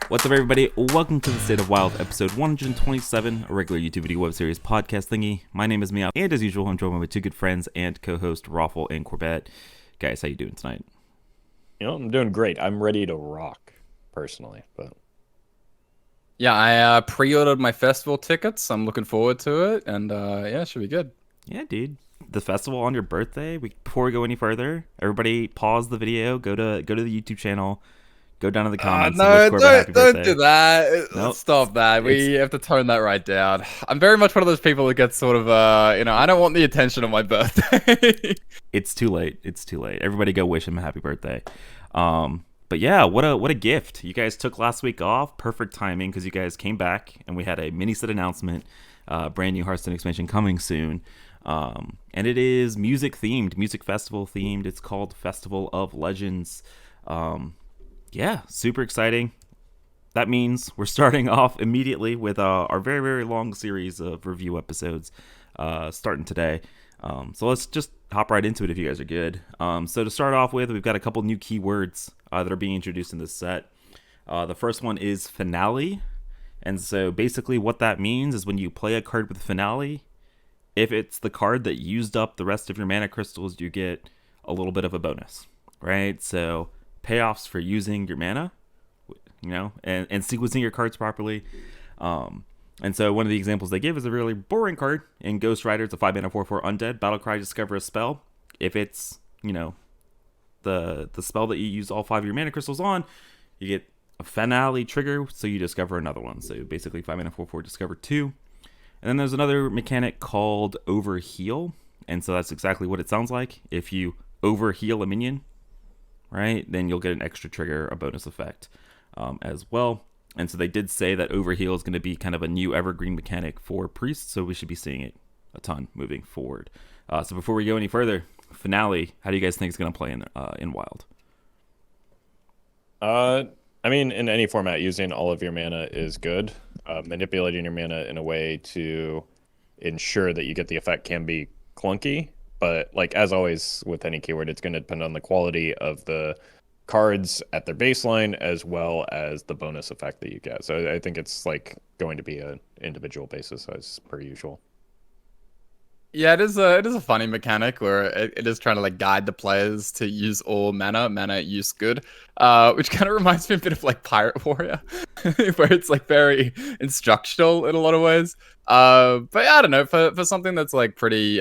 What's up, everybody? Welcome to the State of Wild, episode 127, a regular YouTube video web series podcast thingy. My name is Meow, and as usual, I'm joined by my two good friends and co-host Roffle and Corbett. Guys, how you doing tonight? You know, I'm doing great. I'm ready to rock, personally. But yeah, I pre-ordered my festival tickets. I'm looking forward to it, and yeah, it should be good. Yeah, dude. The festival on your birthday. Before we go any further, everybody pause the video, go to the YouTube channel. Go down to the comments. No, don't birthday. do that. Nope. Stop that. We have to tone that right down. I'm very much one of those people that gets sort of, I don't want the attention on my birthday. It's too late. It's too late. Everybody go wish him a happy birthday. But yeah, what a gift. You guys took last week off. Perfect timing because you guys came back and we had a mini set announcement. Brand new Hearthstone expansion coming soon. And it is music themed, music festival themed. It's called Festival of Legends. Yeah, super exciting. That means we're starting off immediately with our very, very long series of review episodes starting today. So let's just hop right into it if you guys are good. So to start off with, we've got a couple new keywords that are being introduced in this set. The first one is finale. And so basically what that means is when you play a card with finale, if it's the card that used up the rest of your mana crystals, you get a little bit of a bonus, right? So payoffs for using your mana, you know, and sequencing your cards properly. And so one of the examples they give is a really boring card in Ghost Rider. It's a 5-mana 4/4 undead. Battle Cry, discover a spell. If it's, you know, the spell that you use all 5 of your mana crystals on, you get a finale trigger, so you discover another one. So basically 5-mana 4/4, discover 2. And then there's another mechanic called Overheal. And so that's exactly what it sounds like. If you overheal a minion, right, then you'll get an extra trigger, a bonus effect as well. And so they did say that Overheal is going to be kind of a new evergreen mechanic for priests, so we should be seeing it a ton moving forward. So before we go any further, finale, how do you guys think it's going to play in Wild? I mean, in any format, using all of your mana is good. Manipulating your mana in a way to ensure that you get the effect can be clunky. But like as always with any keyword, it's going to depend on the quality of the cards at their baseline as well as the bonus effect that you get. So I think it's like going to be an individual basis as per usual. Yeah, it is a funny mechanic where it is trying to like guide the players to use all mana use good, which kind of reminds me a bit of like Pirate Warrior, where it's like very instructional in a lot of ways. But yeah, I don't know, for something that's like pretty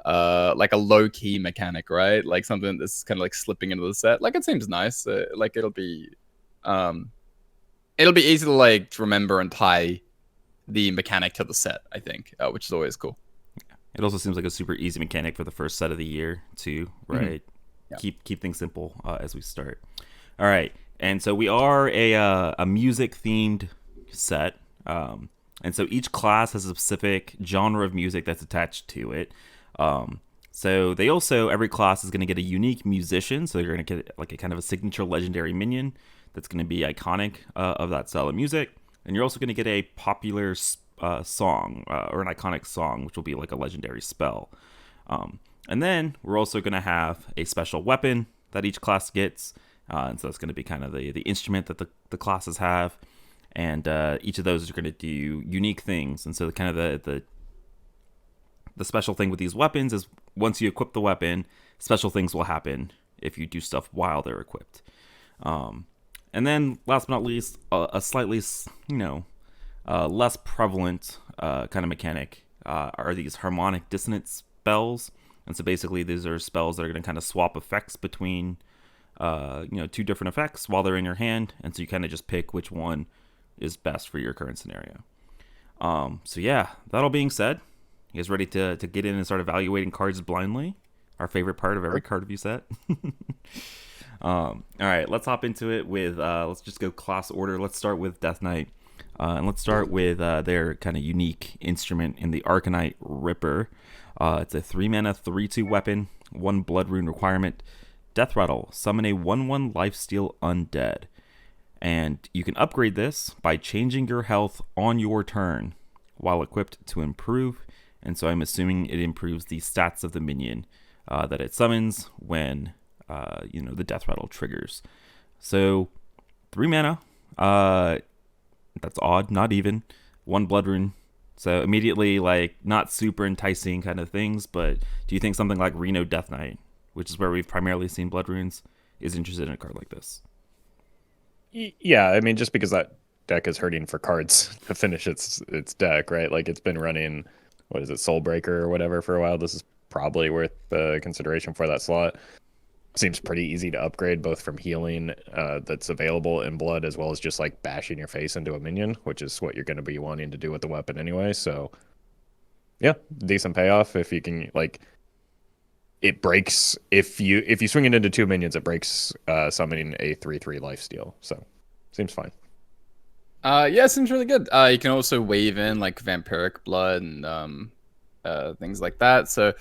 like a low-key mechanic, right? Like something that's kind of like slipping into the set. Like it seems nice. Like it'll be easy to like remember and tie the mechanic to the set, I think, which is always cool. It also seems like a super easy mechanic for the first set of the year too, right? Mm-hmm. Yeah. Keep things simple as we start. All right, and so we are a music themed set, and so each class has a specific genre of music that's attached to it. So they also, every class is going to get a unique musician, so you're going to get like a kind of a signature legendary minion that's going to be iconic of that style of music, and you're also going to get a popular song or an iconic song, which will be like a legendary spell. And then we're also going to have a special weapon that each class gets, and so that's going to be kind of the instrument that the classes have, and each of those are going to do unique things. And so kind of the special thing with these weapons is once you equip the weapon, special things will happen if you do stuff while they're equipped. And then last but not least, a slightly, less prevalent kind of mechanic are these harmonic dissonance spells. And so basically these are spells that are going to kind of swap effects between two different effects while they're in your hand, and so you kind of just pick which one is best for your current scenario. So yeah, that all being said, you guys ready to get in and start evaluating cards blindly? Our favorite part of every card review set. All right, let's hop into it with let's just go class order. Let's start with Death Knight. And let's start with their kind of unique instrument in the Arcanite Ripper. It's a 3-mana 3/2 weapon, 1 blood rune requirement. Death Rattle, summon a 1/1 lifesteal undead. And you can upgrade this by changing your health on your turn while equipped to improve. And so I'm assuming it improves the stats of the minion that it summons when the Death Rattle triggers. So 3 mana, That's odd. Not even. One blood rune. So immediately, like, not super enticing kind of things, but do you think something like Reno Death Knight, which is where we've primarily seen blood runes, is interested in a card like this? Yeah, I mean, just because that deck is hurting for cards to finish its deck, right? Like it's been running, what is it, Soulbreaker or whatever for a while. This is probably worth the consideration for that slot. Seems pretty easy to upgrade, both from healing that's available in blood, as well as just like bashing your face into a minion, which is what you're going to be wanting to do with the weapon anyway. So, yeah, decent payoff if you can like. It breaks if you swing it into 2 minions, it breaks summoning a 3/3 lifesteal. So, seems fine. Yeah, it seems really good. You can also weave in like vampiric blood and things like that. So,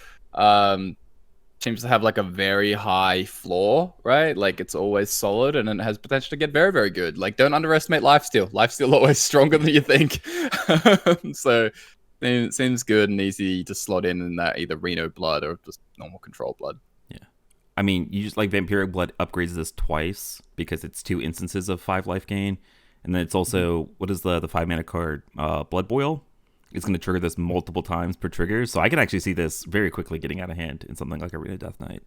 seems to have like a very high floor, right? Like it's always solid, and it has potential to get very, very good. Like don't underestimate lifesteal. Lifesteal always stronger than you think. So, it seems good and easy to slot in that either Reno blood or just normal control blood. Yeah. I mean, you just like Vampiric Blood upgrades this twice because it's 2 instances of 5 life gain. And then it's also, what is the 5 mana card? Blood Boil. It's going to trigger this multiple times per trigger. So I can actually see this very quickly getting out of hand in something like Arena Death Knight.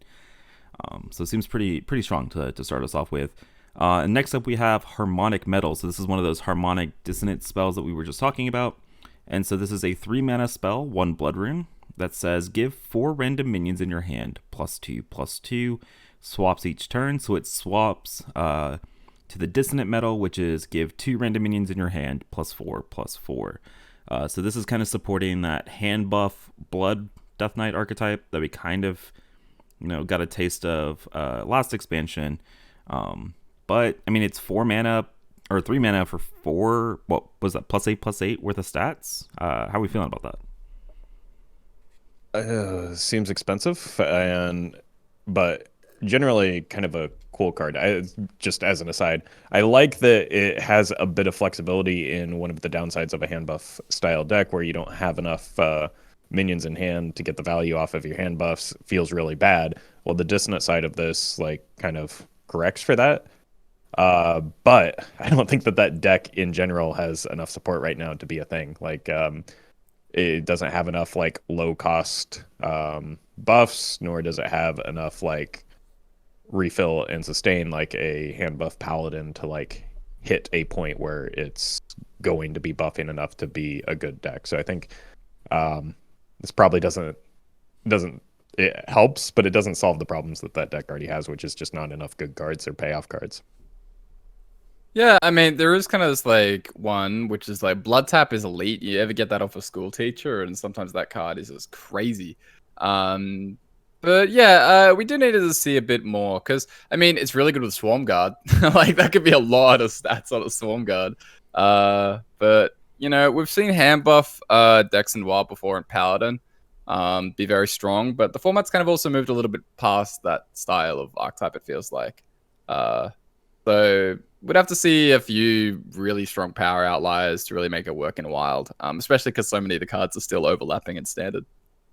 So it seems pretty strong to start us off with. And next up we have Harmonic Metal. So this is one of those harmonic dissonance spells that we were just talking about. And so this is a 3 mana spell, 1 blood rune, that says give 4 random minions in your hand, +2/+2, swaps each turn. So it swaps to the dissonant metal, which is give 2 random minions in your hand, +4/+4. So this is kind of supporting that hand buff blood Death Knight archetype that we kind of, got a taste of last expansion. But I mean, it's 4 mana or 3 mana for 4. What was that? +8/+8 worth of stats. How are we feeling about that? Seems expensive, but generally kind of a cool card. Just as an aside, I like that it has a bit of flexibility in one of the downsides of a hand buff style deck where you don't have enough minions in hand to get the value off of your hand buffs. Feels really bad. Well, the dissonant side of this like kind of corrects for that. But I don't think that deck in general has enough support right now to be a thing. Like, it doesn't have enough like low cost buffs, nor does it have enough like refill and sustain like a hand buff paladin to like hit a point where it's going to be buffing enough to be a good deck. So I think this probably doesn't it helps, but it doesn't solve the problems that deck already has, which is just not enough good cards or payoff cards. Yeah, I mean, there is kind of this like one, which is like Blood Tap is elite. You ever get that off a school teacher, and sometimes that card is just crazy. But yeah, we do need to see a bit more because I mean, it's really good with Swarm Guard. Like that could be a lot of stats on a Swarm Guard. But we've seen hand buff decks in WoW before in Paladin be very strong, but the format's kind of also moved a little bit past that style of archetype. It feels like. So we'd have to see a few really strong power outliers to really make it work in Wild, especially because so many of the cards are still overlapping in Standard.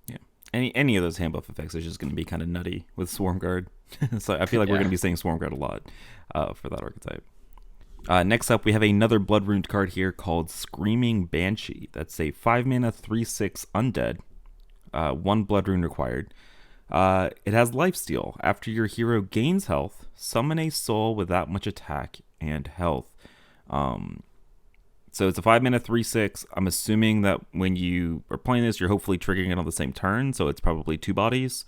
Yeah, any of those hand buff effects is just going to be kind of nutty with Swarm Guard. So I feel like we're going to be saying Swarm Guard a lot for that archetype. Next up, we have another Blood Rune card here called Screaming Banshee. That's a 5 mana 3/6 undead, 1 Blood Rune required. It has lifesteal. After your hero gains health, summon a soul with that much attack and health. So it's a 5 mana 3/6. I'm assuming that when you are playing this, you're hopefully triggering it on the same turn, so it's probably 2 bodies.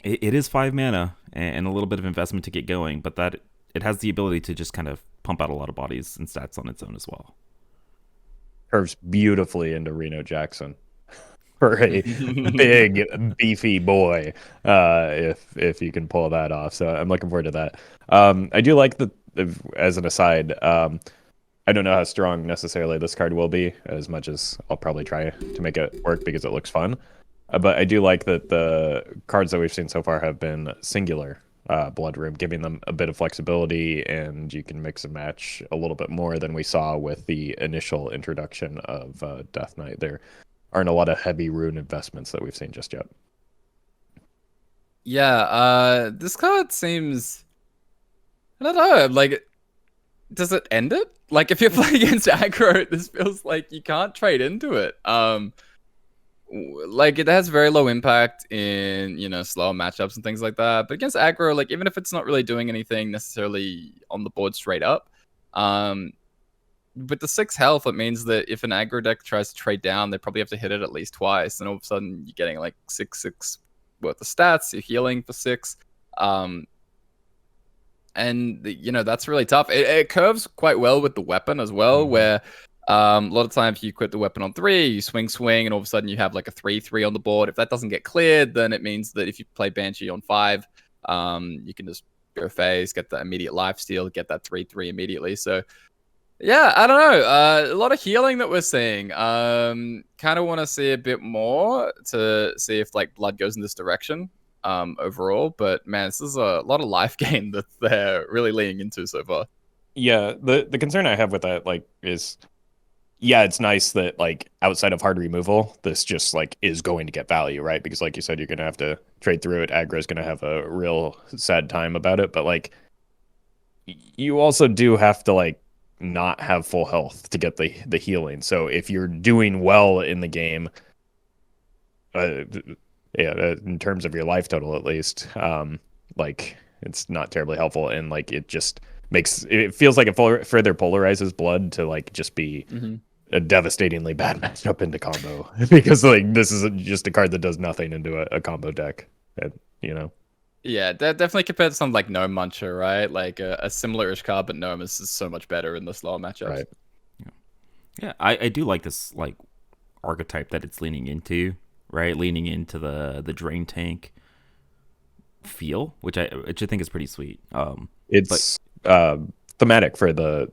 It is 5 mana and a little bit of investment to get going, but that it has the ability to just kind of pump out a lot of bodies and stats on its own as well. Curves beautifully into Reno Jackson. For a big beefy boy, if you can pull that off. So I'm looking forward to that. I do like as an aside, I don't know how strong necessarily this card will be, as much as I'll probably try to make it work because it looks fun. But I do like that the cards that we've seen so far have been singular Blood Rune, giving them a bit of flexibility, and you can mix and match a little bit more than we saw with the initial introduction of Death Knight. There aren't a lot of heavy rune investments that we've seen just yet. Yeah, this card seems, I don't know, like does it end it? Like, if you're playing against aggro, this feels like you can't trade into it. Like, it has very low impact in, slower matchups and things like that. But against aggro, like, even if it's not really doing anything necessarily on the board straight up, with the 6 health, it means that if an aggro deck tries to trade down, they probably have to hit it at least twice. And all of a sudden, you're getting like 6 worth of stats. You're healing for 6. And that's really tough. It curves quite well with the weapon as well, where a lot of times you equip the weapon on 3, you swing, and all of a sudden you have like a 3/3 on the board. If that doesn't get cleared, then it means that if you play Banshee on 5, you can just go phase, get the immediate lifesteal, get that 3/3 immediately. So yeah, I don't know. A lot of healing that we're seeing. Kind of want to see a bit more to see if like blood goes in this direction. Overall, but man, this is a lot of life gain that they're really leaning into so far. Yeah, the concern I have with that is, yeah, it's nice that like outside of hard removal, this just like is going to get value, right? Because like you said, you're gonna have to trade through it. Aggro's gonna have a real sad time about it, but like you also do have to like not have full health to get the healing. So if you're doing well in the game, in terms of your life total at least, like it's not terribly helpful, and like it just it feels like it further polarizes blood to like just be a devastatingly bad matchup into combo because like this is just a card that does nothing into a combo deck, Yeah, definitely compared to something like Gnome Muncher, right? Like a similar-ish card, but Gnome is so much better in the slower matchups. Right. Yeah, I do like this like archetype that it's leaning into, right? Leaning into the drain tank feel, which I think is pretty sweet. It's thematic for the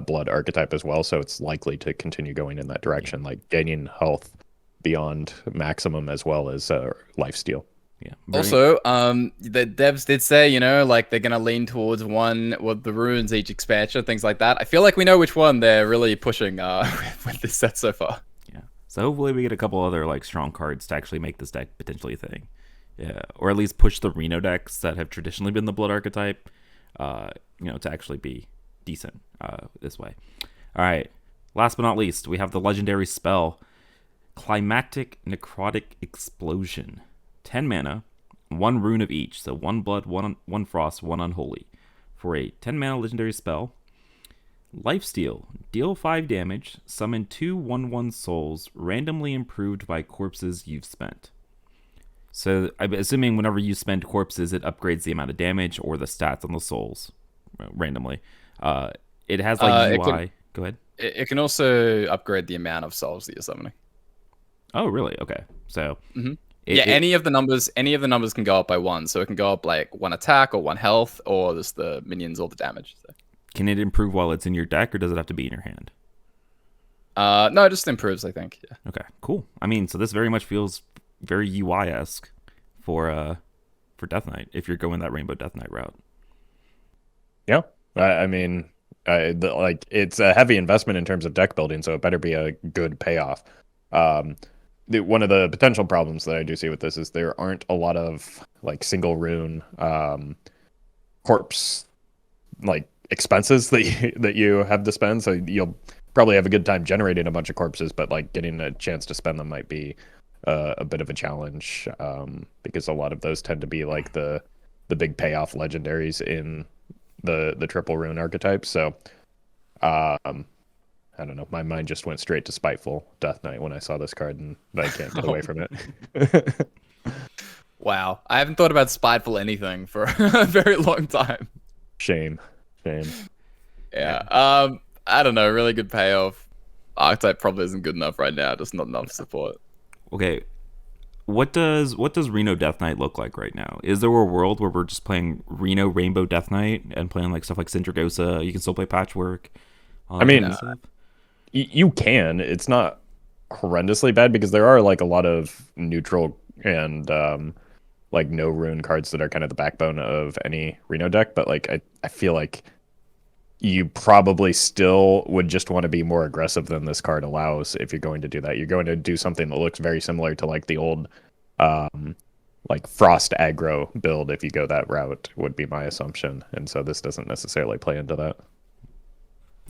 blood archetype as well, so it's likely to continue going in that direction, like gaining health beyond maximum as well as lifesteal. Yeah. Also, the devs did say, like they're gonna lean towards one with the runes each expansion, things like that. I feel like we know which one they're really pushing with this set so far. Yeah. So hopefully we get a couple other like strong cards to actually make this deck potentially a thing. Yeah, or at least push the Reno decks that have traditionally been the blood archetype, to actually be decent this way. All right. Last but not least, we have the legendary spell, Climatic Necrotic Explosion. 10 mana, 1 rune of each, so 1 blood, 1 frost, 1 unholy. For a 10 mana legendary spell, Lifesteal, deal 5 damage, summon 2 1/1 souls, randomly improved by corpses you've spent. So I'm assuming whenever you spend corpses, it upgrades the amount of damage or the stats on the souls randomly. It has like UI. Go ahead. It can also upgrade the amount of souls that you're summoning. Oh, really? Okay. So any of the numbers can go up by 1. So it can go up like 1 attack or 1 health, or just the minions or the damage. So. Can it improve while it's in your deck, or does it have to be in your hand? No, it just improves, I think. Yeah. Okay, cool. I mean, so this very much feels very UI-esque for Death Knight if you're going that Rainbow Death Knight route. Yeah, I mean, it's a heavy investment in terms of deck building, so it better be a good payoff. One of the potential problems that I do see with this is there aren't a lot of like single rune corpse like expenses that you have to spend, so you'll probably have a good time generating a bunch of corpses, but like getting a chance to spend them might be a bit of a challenge, because a lot of those tend to be like the big payoff legendaries in the triple rune archetype. So I don't know, my mind just went straight to Spiteful Death Knight when I saw this card, and I can't get away from it. Wow, I haven't thought about Spiteful anything for a very long time. Shame. Yeah. I don't know, really good payoff. Archetype probably isn't good enough right now, just not enough support. Okay, what does Reno Death Knight look like right now? Is there a world where we're just playing Reno Rainbow Death Knight and playing like stuff like Syndragosa? You can still play Patchwork. I mean, you can. It's not horrendously bad because there are like a lot of neutral and like no rune cards that are kind of the backbone of any Reno deck. But like I feel like you probably still would just want to be more aggressive than this card allows if you're going to do that. You're going to do something that looks very similar to like the old like Frost aggro build if you go that route, would be my assumption. And so this doesn't necessarily play into that.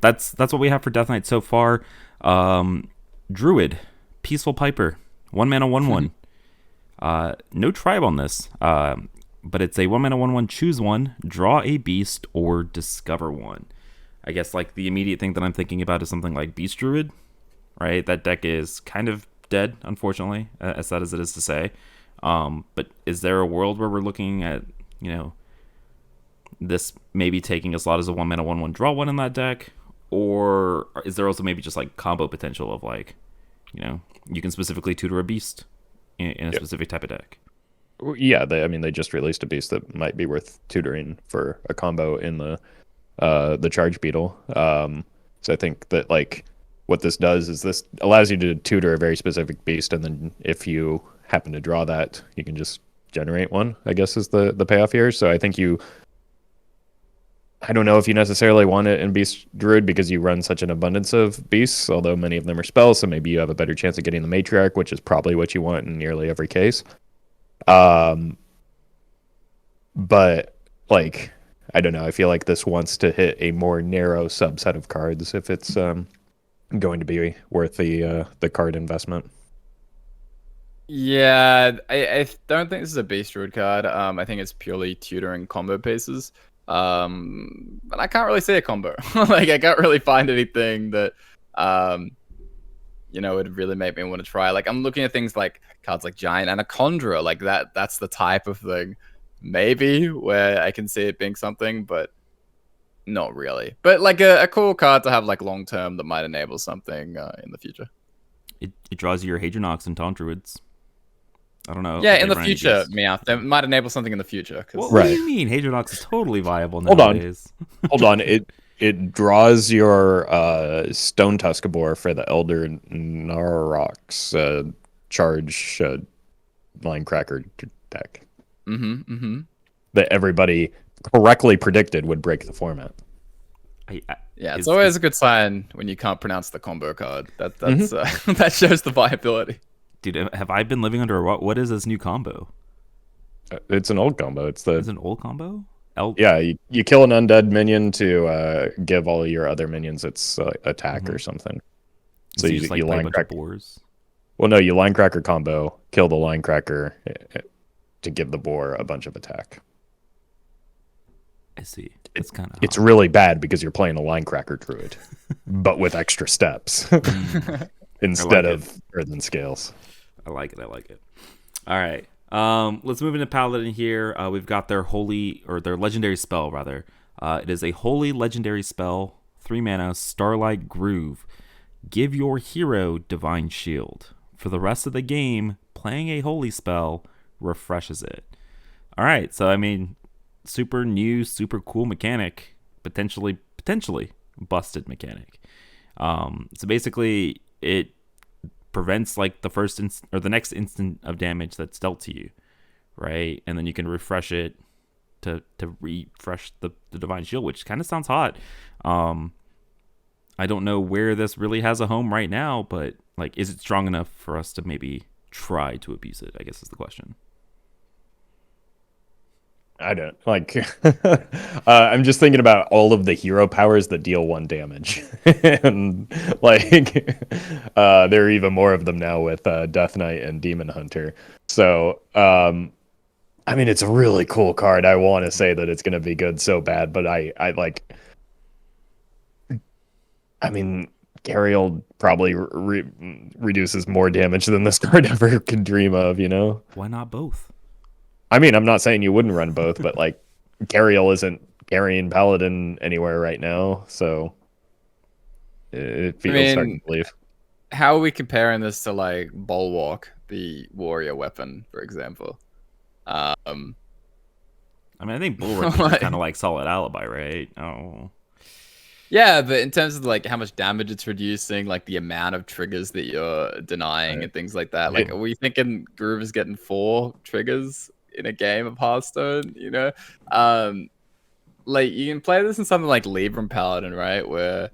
that's what we have for Death Knight so far. Druid, Peaceful Piper, 1 mana 1/1. No tribe on this, but it's a 1 mana 1/1. Choose one, draw a beast, or discover one. I guess like the immediate thing that I'm thinking about is something like Beast Druid, right? That deck is kind of dead, unfortunately, as sad as it is to say. But is there a world where we're looking at, this maybe taking a slot as a 1 mana 1/1 draw one in that deck? Or is there also maybe just like combo potential of like, you can specifically tutor a beast in a specific type of deck? Yeah, they just released a beast that might be worth tutoring for a combo in the Charge Beetle. So I think that like what this does is this allows you to tutor a very specific beast, and then if you happen to draw that, you can just generate one, I guess is the payoff here. So I think I don't know if you necessarily want it in Beast Druid because you run such an abundance of beasts, although many of them are spells, so maybe you have a better chance of getting the Matriarch, which is probably what you want in nearly every case. But like, I don't know, I feel like this wants to hit a more narrow subset of cards if it's going to be worth the card investment. Yeah, I don't think this is a Beast Druid card. I think it's purely tutoring combo pieces. But I can't really see a combo. Like, I can't really find anything that, would really make me want to try. Like, I'm looking at things like cards like Giant Anaconda, like that's the type of thing, maybe, where I can see it being something, but not really. But like a cool card to have like long term that might enable something in the future. It draws you your Hadronox and Taunt Druids. I don't know. Yeah, in the future, Meowth. That might enable something in the future. What do you mean? Hadronox is totally viable nowadays. Hold on. It draws your Stone Tuscabor for the Elder Narox charge Linecracker deck. That everybody correctly predicted would break the format. Yeah, it's always a good sign when you can't pronounce the combo card. That's that shows the viability. Dude, have I been living under a rock? What is this new combo? It's an old combo. It's an old combo? Yeah, you kill an undead minion to give all your other minions its attack or something. So you just like play a bunch of boars? Well, no, you Linecracker combo, kill the Linecracker to give the boar a bunch of attack. I see. It's really bad because you're playing a Linecracker Druid, but with extra steps instead of Earthen Scales. I like it. All right. Let's move into Paladin here. We've got their legendary spell, rather. It is a holy legendary spell, 3 mana, Starlight Groove. Give your hero Divine Shield. For the rest of the game, playing a holy spell refreshes it. All right, so I mean, super new, super cool mechanic, potentially busted mechanic. So basically, it prevents like the next instant of damage that's dealt to you, right? And then you can refresh it to refresh the Divine Shield, which kind of sounds hot. I don't know where this really has a home right now, but like, is it strong enough for us to maybe try to abuse it, I guess is the question. I don't like. I'm just thinking about all of the hero powers that deal 1 damage, and like there are even more of them now with Death Knight and Demon Hunter. So I mean, it's a really cool card. I want to say that it's going to be good so bad, but I mean, Gariel probably reduces more damage than this card ever could dream of. Why not both? I mean, I'm not saying you wouldn't run both, but like Gariel isn't carrying Paladin anywhere right now, so it feels hard to believe. How are we comparing this to like Bulwark, the warrior weapon, for example? I mean, I think Bulwark is kind of like Solid Alibi, right? Oh. Yeah, but in terms of like how much damage it's reducing, like the amount of triggers that you're denying and things like that, like are we thinking Groove is getting 4 triggers in a game of Hearthstone? Like you can play this in something like Libram Paladin, right, where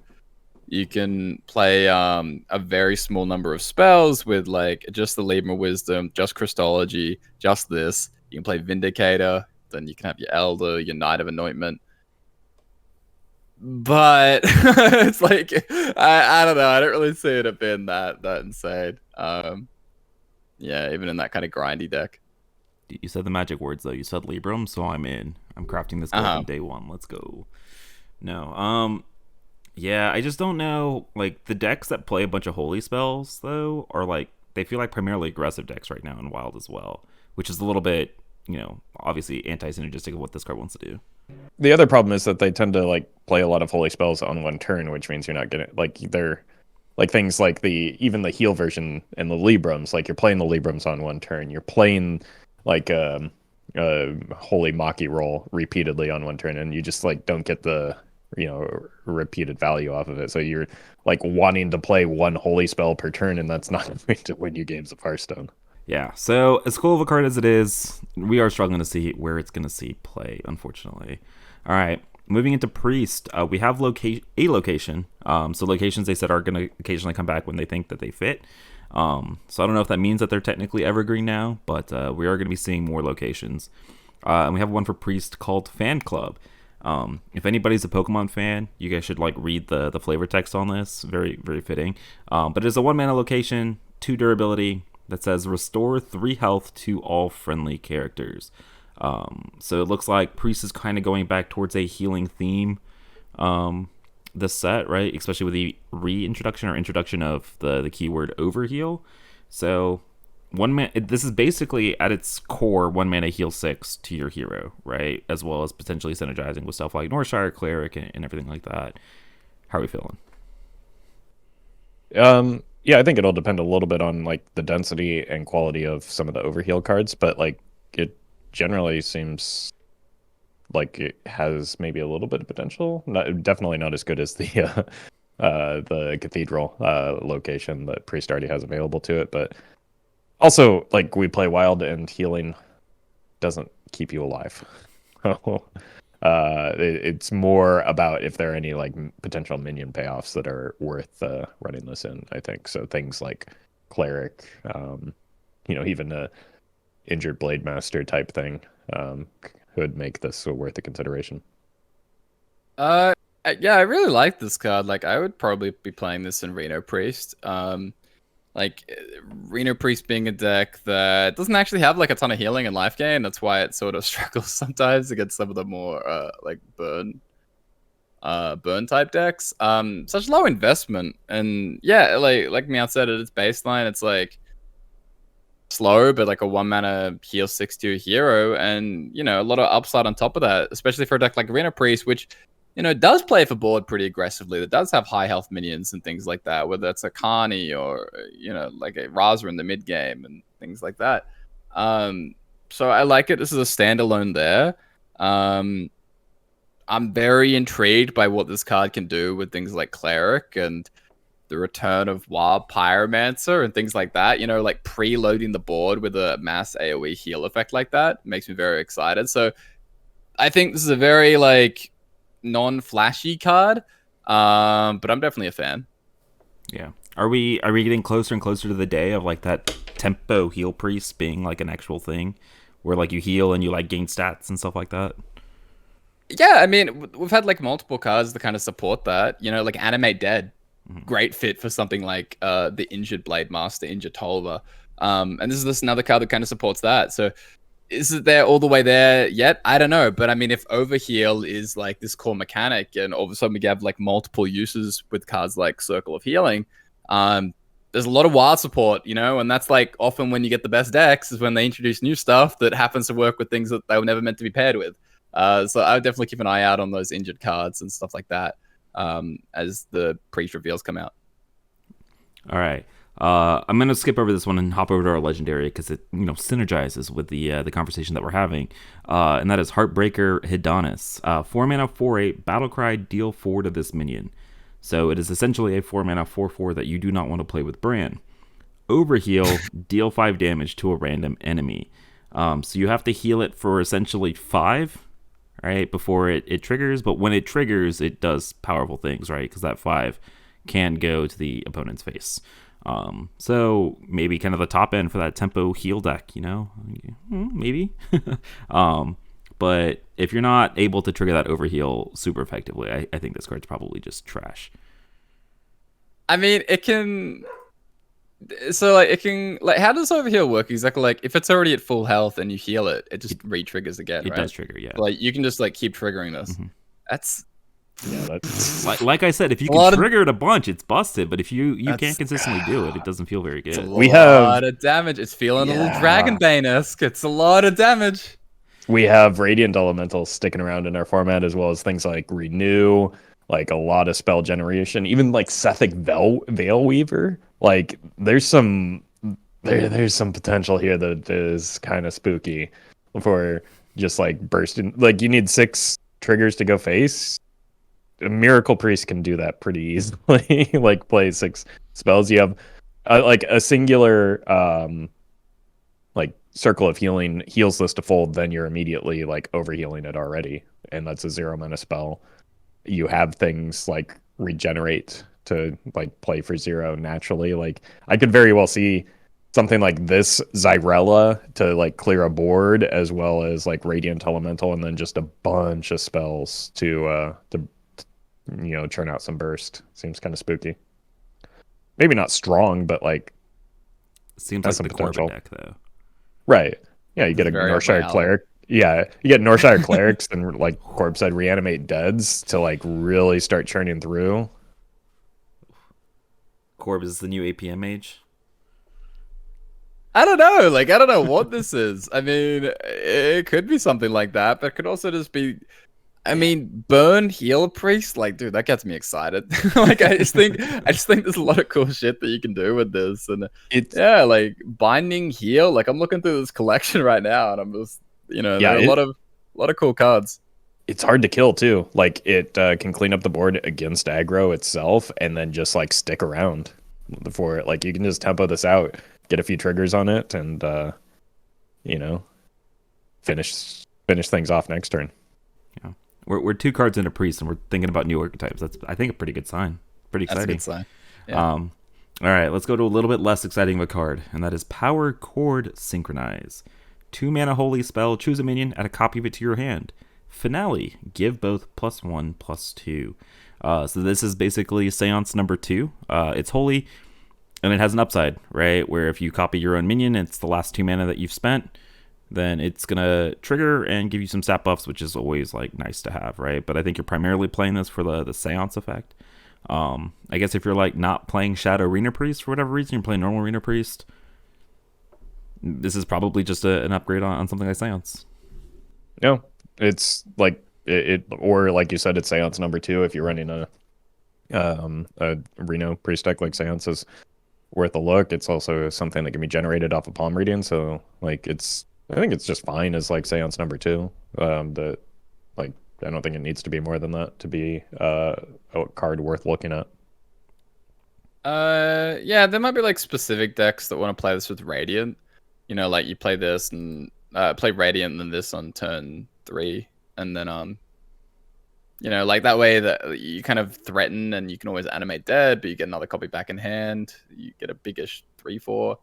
you can play a very small number of spells with like just the Libram Wisdom, just Christology, just this. You can play Vindicator, then you can have your Elder, your Knight of Anointment. but it's like I don't know. I don't really see it being that insane. Yeah, even in that kind of grindy deck. You said the magic words though. You said Libram, so I'm in. I'm crafting this build on day one. Let's go. No, yeah, I just don't know. Like the decks that play a bunch of holy spells though are like they feel like primarily aggressive decks right now in Wild as well, which is a little bit, obviously anti-synergistic of what this card wants to do. The other problem is that they tend to like play a lot of holy spells on one turn, which means you're not getting like they're like things like even the heal version and the Librams. Like you're playing the Librams on one turn, you're playing like a holy Maki roll repeatedly on one turn, and you just like don't get the repeated value off of it. So you're like wanting to play one holy spell per turn, and that's not going to win you games of Hearthstone. Yeah, so as cool of a card as it is, we are struggling to see where it's going to see play, unfortunately. All right, moving into Priest, we have a location. So locations they said are going to occasionally come back when they think that they fit. So I don't know if that means that they're technically evergreen now, but we are going to be seeing more locations. And we have one for Priest called Fan Club. If anybody's a Pokemon fan, you guys should like read the flavor text on this. Very, very fitting. But it is a 1-mana location, 2 durability, that says restore 3 health to all friendly characters. So it looks like Priest is kind of going back towards a healing theme this set, right? Especially with the reintroduction or introduction of the keyword Overheal. So this is basically at its core 1-mana heal 6 to your hero, right? As well as potentially synergizing with stuff like Northshire, Cleric, and everything like that. How are we feeling? Yeah, I think it'll depend a little bit on like the density and quality of some of the Overheal cards, but like it generally seems like it has maybe a little bit of potential. Definitely not as good as the Cathedral location that Priest already has available to it, but also like we play Wild and healing doesn't keep you alive. It's more about if there are any like potential minion payoffs that are worth running this in, I think. So things like Cleric, even a injured Blade Master type thing could make this worth a consideration. Yeah, I really like this card. Like I would probably be playing this in Reno Priest. Like Reno Priest being a deck that doesn't actually have like a ton of healing in life gain. That's why it sort of struggles sometimes against some of the more like burn type decks. Such low investment, and yeah, like Meowth said, at its baseline, it's like slow, but like a 1-mana heal 6 to your hero, and a lot of upside on top of that, especially for a deck like Reno Priest, which does play for board pretty aggressively. That does have high health minions and things like that, whether that's a Carney or, like a Raza in the mid game and things like that. So I like it. This is a standalone there. I'm very intrigued by what this card can do with things like Cleric and the return of Wild Pyromancer and things like that. Like preloading the board with a mass AoE heal effect like that makes me very excited. So I think this is a very like non-flashy card, but I'm definitely a fan. Yeah. Are we getting closer and closer to the day of like that tempo heal priest being like an actual thing where like you heal and you like gain stats and stuff like that? Yeah, I mean, we've had like multiple cards that kind of support that. Like Animate Dead, great fit for something like the injured Blade Master, injured Tolva. And this is another card that kind of supports that. So is it there all the way there yet? I don't know. But I mean, if Overheal is like this core mechanic and all of a sudden we have like multiple uses with cards like Circle of Healing, there's a lot of wild support, and that's like often when you get the best decks is when they introduce new stuff that happens to work with things that they were never meant to be paired with. So I would definitely keep an eye out on those injured cards and stuff like that as the pre-reveals come out. All right. I'm gonna skip over this one and hop over to our legendary because it synergizes with the conversation that we're having, and that is Heartbreaker Hilonis. 4-mana 4/8 Battle Cry, deal 4 to this minion. So it is essentially a 4-mana 4/4 that you do not want to play with Bran. Overheal, deal 5 damage to a random enemy. So you have to heal it for essentially 5, right, before it triggers. But when it triggers, it does powerful things, right? Because that 5 can go to the opponent's face. So maybe kind of the top end for that tempo heal deck, maybe. But if you're not able to trigger that Overheal super effectively, I think this card's probably just trash. I mean, it can. So like it can like how does Overheal work exactly? Like if it's already at full health and you heal it, it just re-triggers again, It right? does trigger, yeah. Like you can just like keep triggering this. That's like I said, if you can trigger it a bunch, it's busted. But if you can't consistently do it, it doesn't feel very good. It's a lot of damage. It's feeling a little Dragonbane-esque. It's a lot of damage. We have Radiant Elementals sticking around in our format, as well as things like Renew, like a lot of spell generation, even like Sethic Veil Weaver. Like there's some potential here that is kind of spooky for just like bursting. Like you need 6 triggers to go face. A Miracle Priest can do that pretty easily. Like play 6 spells. You have like a singular like Circle of Healing heals this to fold, then you're immediately like overhealing it already, and that's a 0 mana spell. You have things like Regenerate to like play for 0 naturally. Like I could very well see something like this Zyrella to like clear a board, as well as like Radiant Elemental, and then just a bunch of spells to churn out some burst. Seems kind of spooky. Maybe not strong, but like seems like the Corbett deck though. Right. Yeah, you get a Northshire Cleric. Yeah, you get Northshire Clerics and like Corb said, Reanimate Deads to like really start churning through. Corb is the new APM mage. I don't know. Like I don't know what this is. I mean, it could be something like that, but it could also just be. I mean, burn heal priest, like dude, that gets me excited. Like I just think there's a lot of cool shit that you can do with this, and like binding heal. Like I'm looking through this collection right now, and I'm just there are a lot of cool cards. It's hard to kill too. Like it can clean up the board against aggro itself, and then just like stick around for it. Like you can just tempo this out, get a few triggers on it, and finish things off next turn. Yeah. We're 2 cards into priest, and we're thinking about new archetypes. That's, I think, a pretty good sign. Pretty exciting. That's a good sign. Yeah. All right, let's go to a little bit less exciting of a card, and that is Power Chord Synchronize. 2 mana holy spell, choose a minion, add a copy of it to your hand. Finale, give both +1/+2. So this is basically Seance number 2. It's holy, and it has an upside, right? Where if you copy your own minion, it's the last 2 mana that you've spent, then it's going to trigger and give you some stat buffs, which is always like nice to have, right? But I think you're primarily playing this for the Seance effect. I guess if you're like not playing Shadow Arena Priest for whatever reason, you're playing normal Arena Priest, this is probably just an upgrade on something like Seance. No, it's like it or like you said, it's Seance number 2. If you're running a Reno Priest deck, like Seance is worth a look. It's also something that can be generated off of palm reading, so like I think it's just fine as like Seance number 2. That like I don't think it needs to be more than that to be a card worth looking at. Yeah, there might be like specific decks that want to play this with Radiant. Like you play this and play Radiant and then this on turn 3, and then like that way that you kind of threaten and you can always animate dead, but you get another copy back in hand. You get a biggish 3/4.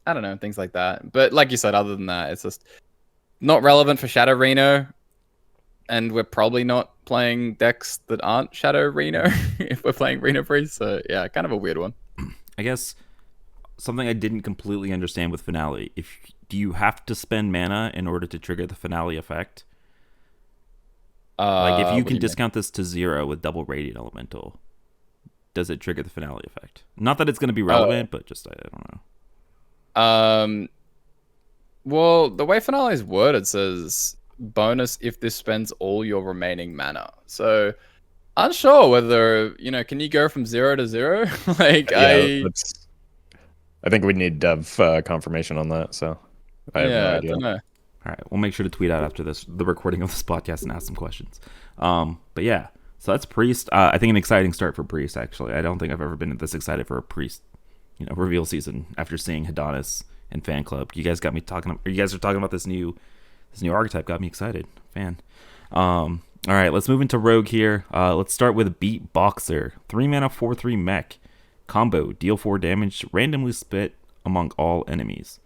I don't know, things like that. But like you said, other than that, it's just not relevant for Shadow Reno. And we're probably not playing decks that aren't Shadow Reno if we're playing Reno Priest. So yeah, kind of a weird one. I guess something I didn't completely understand with Finale. Do you have to spend mana in order to trigger the Finale effect? Like if you can discount this to 0 with double Radiant Elemental, does it trigger the Finale effect? Not that it's going to be relevant, but just I don't know. Well, the way Finale is worded says bonus if this spends all your remaining mana. So unsure whether can you go from 0 to 0? Like I think we need dev confirmation on that. So I have no idea. I don't know. All right, we'll make sure to tweet out after the recording of this podcast and ask some questions. But yeah, so that's Priest. I think an exciting start for Priest. Actually, I don't think I've ever been this excited for a Priest reveal season after seeing Hilonis and Fan Club. You guys got me talking. You guys are talking about this new archetype. Got me excited. Fan. All right, let's move into Rogue here. Let's start with Beat Boxer. 3 mana 4/3 mech combo. Deal 4 damage. Randomly split among all enemies.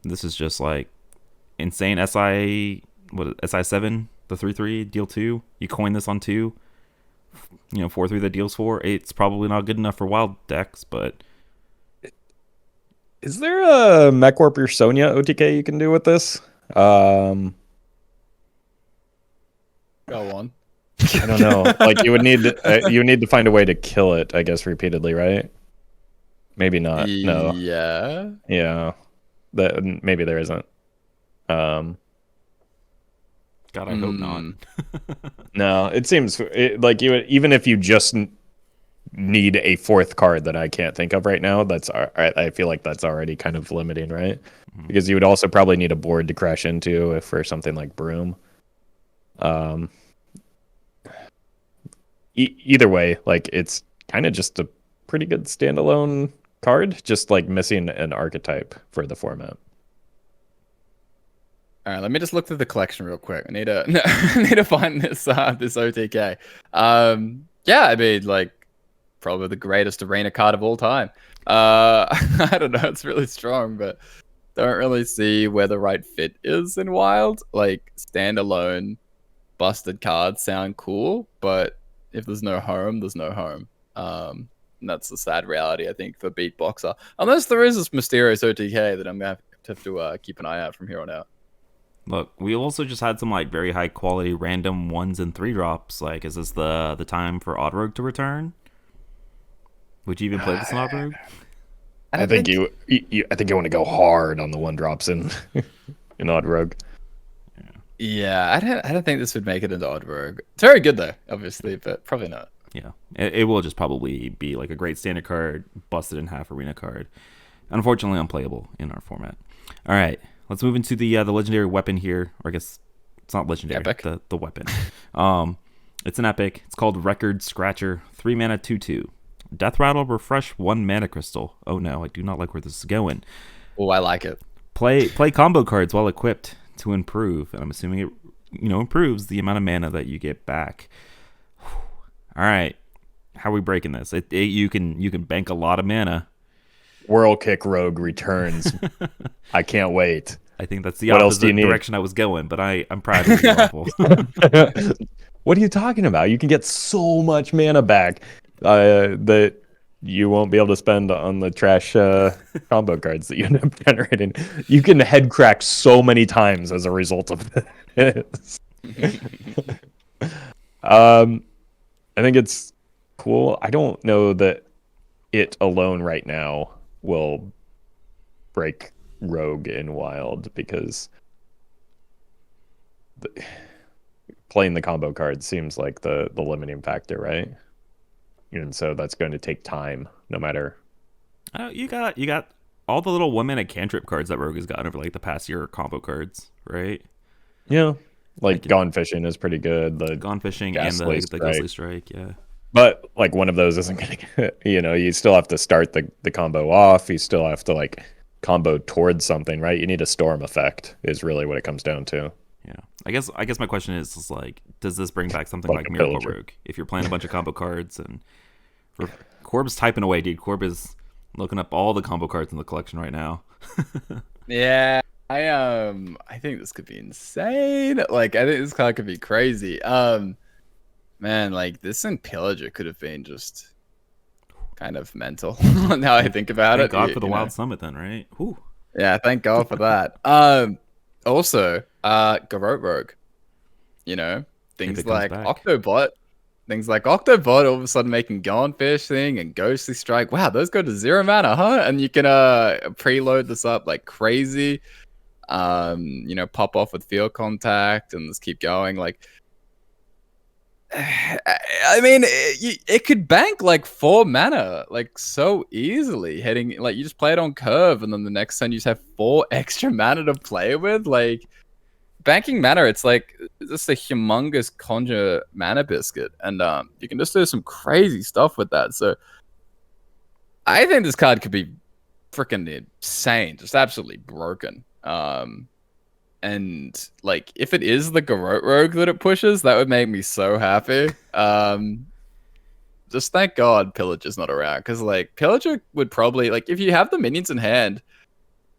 This is just like insane SI SI7, the 3/3 deal 2. You coin this on 2. 4/3 that deals 4. It's probably not good enough for wild decks, but is there a Mech Sonya OTK you can do with this? Go on. I don't know. Like you would need to find a way to kill it, I guess, repeatedly, right? Maybe not. No. Yeah. Yeah. Maybe there isn't. God, I hope not. No, it seems like even if you just need a 4th card that I can't think of right now, I feel like that's already kind of limiting, right? Because you would also probably need a board to crash into for something like Broom. Either way, like it's kind of just a pretty good standalone card, just like missing an archetype for the format. All right, let me just look through the collection real quick. I need to find this OTK. Yeah, I mean, like probably the greatest arena card of all time. I don't know, it's really strong, but don't really see where the right fit is in Wild. Like standalone busted cards sound cool, but if there's no home, there's no home. And that's the sad reality, I think, for Beatboxer. Unless there is this mysterious OTK that I'm gonna have to keep an eye out from here on out. Look, we also just had some like very high quality random 1s and 3 drops. Like, is this the time for Odd Rogue to return? Would you even play this in Odd Rogue? I think you want to go hard on the 1 drops in Odd Rogue. Yeah, I don't think this would make it into Odd Rogue. It's very good though, obviously, but probably not. Yeah, it will just probably be like a great standard card, busted in half arena card. Unfortunately, unplayable in our format. All right. Let's move into the legendary weapon here, or I guess it's not legendary. Epic. The weapon. It's an epic. It's called Record Scratcher. 3 mana 2/2. Death Rattle, refresh 1 mana crystal. Oh no, I do not like where this is going. Oh, I like it. Play combo cards while equipped to improve, and I'm assuming it improves the amount of mana that you get back. All right, how are we breaking this? You can bank a lot of mana. Whirl Kick Rogue returns. I can't wait. I think that's the opposite direction I was going, but I'm proud of you, Roffle. What are you talking about? You can get so much mana back that you won't be able to spend on the trash combo cards that you end up generating. You can head crack so many times as a result of this. I think it's cool. I don't know that it alone right now will break Rogue in Wild, because playing the combo card seems like the limiting factor, right? And so that's going to take time, no matter. You got all the little 1-mana cantrip cards that Rogue has gotten over like the past year, combo cards, right? Yeah, like Gone Fishing is pretty good. The Gone Fishing and the Ghostly Strike, yeah. But like one of those isn't going to, you still have to start the combo off. You still have to like combo towards something, right? You need a storm effect is really what it comes down to. Yeah. I guess my question is like, does this bring back something like Miracle Rogue? If you're playing a bunch of combo cards, and Corb's typing away, dude. Corb is looking up all the combo cards in the collection right now. Yeah. I think this could be insane. Like, I think this card could be crazy. Man, like this and Pillager could have been just kind of mental. Now I think about it. Thank God for the Wild Summit, then, right? Whew. Yeah, thank God for that. Also, Garrote Rogue. Things like Octobot. Things like Octobot all of a sudden making Gone Fishing and Ghostly Strike. Wow, those go to 0 mana, huh? And you can preload this up like crazy. Pop off with Field Contact and just keep going. Like, I mean, it could bank like 4 mana, like so easily. Heading like you just play it on curve, and then the next turn you just have 4 extra mana to play with. Like banking mana, it's like just a humongous conjure mana biscuit, and you can just do some crazy stuff with that. So I think this card could be freaking insane, just absolutely broken. And like, if it is the Garrote Rogue that it pushes, that would make me so happy. Just thank God Pillager's not around, because like Pillager would probably, like, if you have the minions in hand,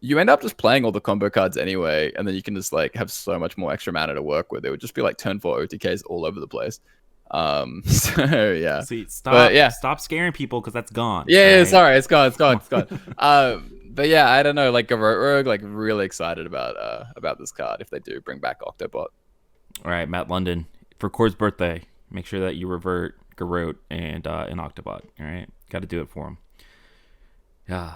you end up just playing all the combo cards anyway, and then you can just like have so much more extra mana to work with. It would just be like turn 4 OTKs all over the place. So yeah. See, stop scaring people because that's gone. Yeah, right? sorry, it's gone. But yeah, I don't know, like Garrote Rogue, like really excited about this card if they do bring back Octobot. All right, Matt London, for Chord's birthday, make sure that you revert Garrote and an Octobot. All right, got to do it for him. Yeah,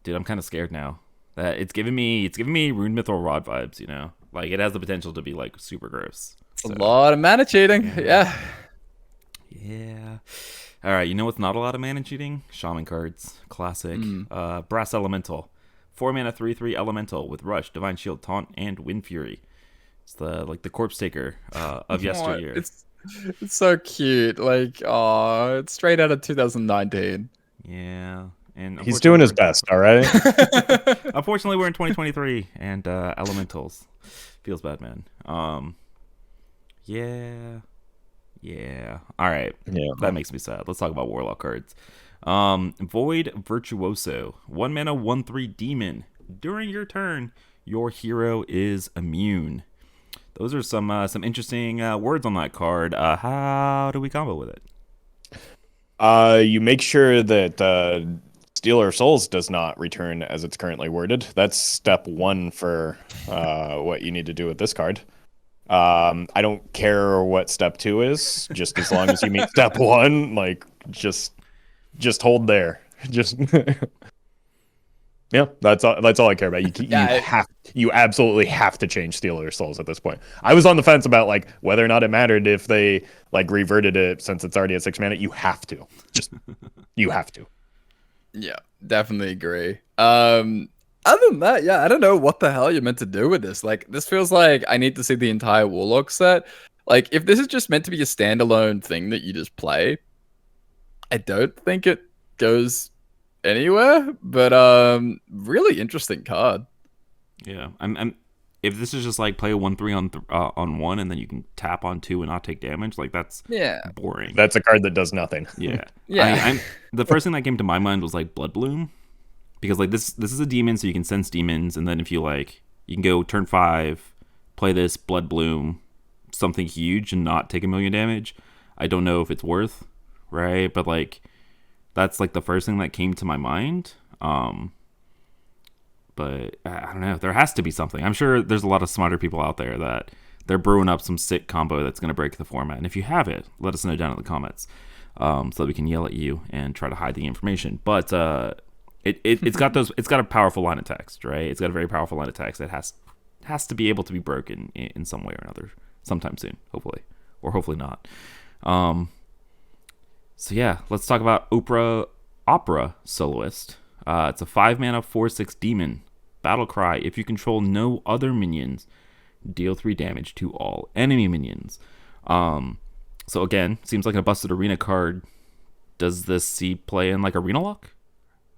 dude, I'm kind of scared now. That it's giving me Rune Mithril Rod vibes. You know, like it has the potential to be like super gross. So, a lot of mana cheating. Yeah. All right, you know what's not a lot of mana cheating? Shaman cards, classic. Brass Elemental, 4 mana 3/3 Elemental with Rush, Divine Shield, Taunt, and Wind Fury. It's the Corpse Taker of yesteryear. It's so cute. Like, it's straight out of 2019. Yeah, and he's doing his best. All right. Unfortunately, we're in 2023, and Elementals feels bad, man. Yeah. All right. Yeah. That makes me sad. Let's talk about Warlock cards. Void Virtuoso, 1 mana 1/3 demon. During your turn, your hero is immune. Those are some interesting words on that card. How do we combo with it? You make sure that Stealer of Souls does not return as it's currently worded. That's step 1 for what you need to do with this card. I don't care what step 2 is, just as long as you meet step 1. Like, just hold there. Just yeah, that's all I care about. You absolutely have to change Stealer of Souls at this point. I was on the fence about like whether or not it mattered if they like reverted it since it's already at 6 mana. You have to. You have to. Yeah, definitely agree. Other than that, yeah, I don't know what the hell you're meant to do with this. Like, this feels like I need to see the entire Warlock set. Like, if this is just meant to be a standalone thing that you just play, I don't think it goes anywhere. But really interesting card. Yeah, I'm. If this is just like play a 1/3 on 1 and then you can tap on 2 and not take damage, like that's boring. That's a card that does nothing. Yeah, yeah. The first thing that came to my mind was like Blood Bloom. Because like this is a demon, so you can sense demons, and then if you like, you can go turn 5, play this Blood Bloom, something huge, and not take 1,000,000 damage. I don't know if it's worth, right? But like, that's like the first thing that came to my mind. But I don't know. There has to be something. I'm sure there's a lot of smarter people out there that they're brewing up some sick combo that's gonna break the format. And if you have it, let us know down in the comments, so that we can yell at you and try to hide the information. But It's got a powerful line of text, right? It's got a very powerful line of text that has to be able to be broken in some way or another sometime soon, hopefully, or hopefully not. So yeah, let's talk about Opera Soloist. It's a 5 mana 4/6 demon. Battle Cry. If you control no other minions, deal 3 damage to all enemy minions. So again, seems like a busted arena card. Does this see play in like Arena Lock?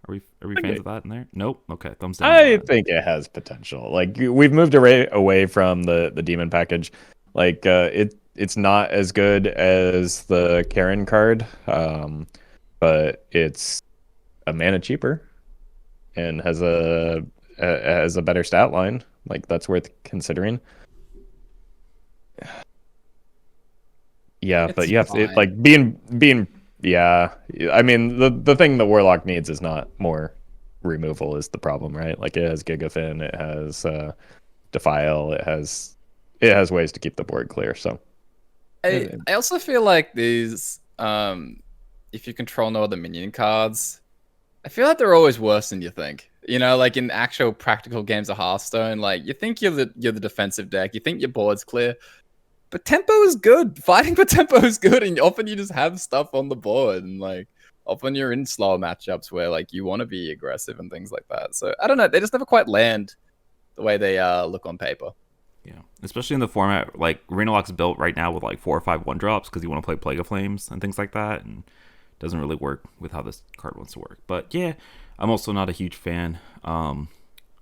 Are we fans of that in there? Nope. Okay, thumbs down. I think it has potential. Like, we've moved away from the demon package. Like, it's not as good as the Karen card, but it's a mana cheaper and has a better stat line. Like, that's worth considering. Yeah, but you have to like being. Yeah, I mean the thing the Warlock needs is not more removal is the problem, right? Like, it has Gigafin, it has Defile, it has ways to keep the board clear. So I also feel like these if you control no other minion cards, I feel like they're always worse than you think. You know, like in actual practical games of Hearthstone, like you think you're the defensive deck, you think your board's clear. But tempo is good. Fighting for tempo is good, and often you just have stuff on the board, and like often you're in slower matchups where like you want to be aggressive and things like that. So I don't know, they just never quite land the way they look on paper. Yeah, especially in the format like Arena Lock's built right now with like 4 or 5 1-drops because you want to play Plague of Flames and things like that, and it doesn't really work with how this card wants to work. But yeah, I'm also not a huge fan. All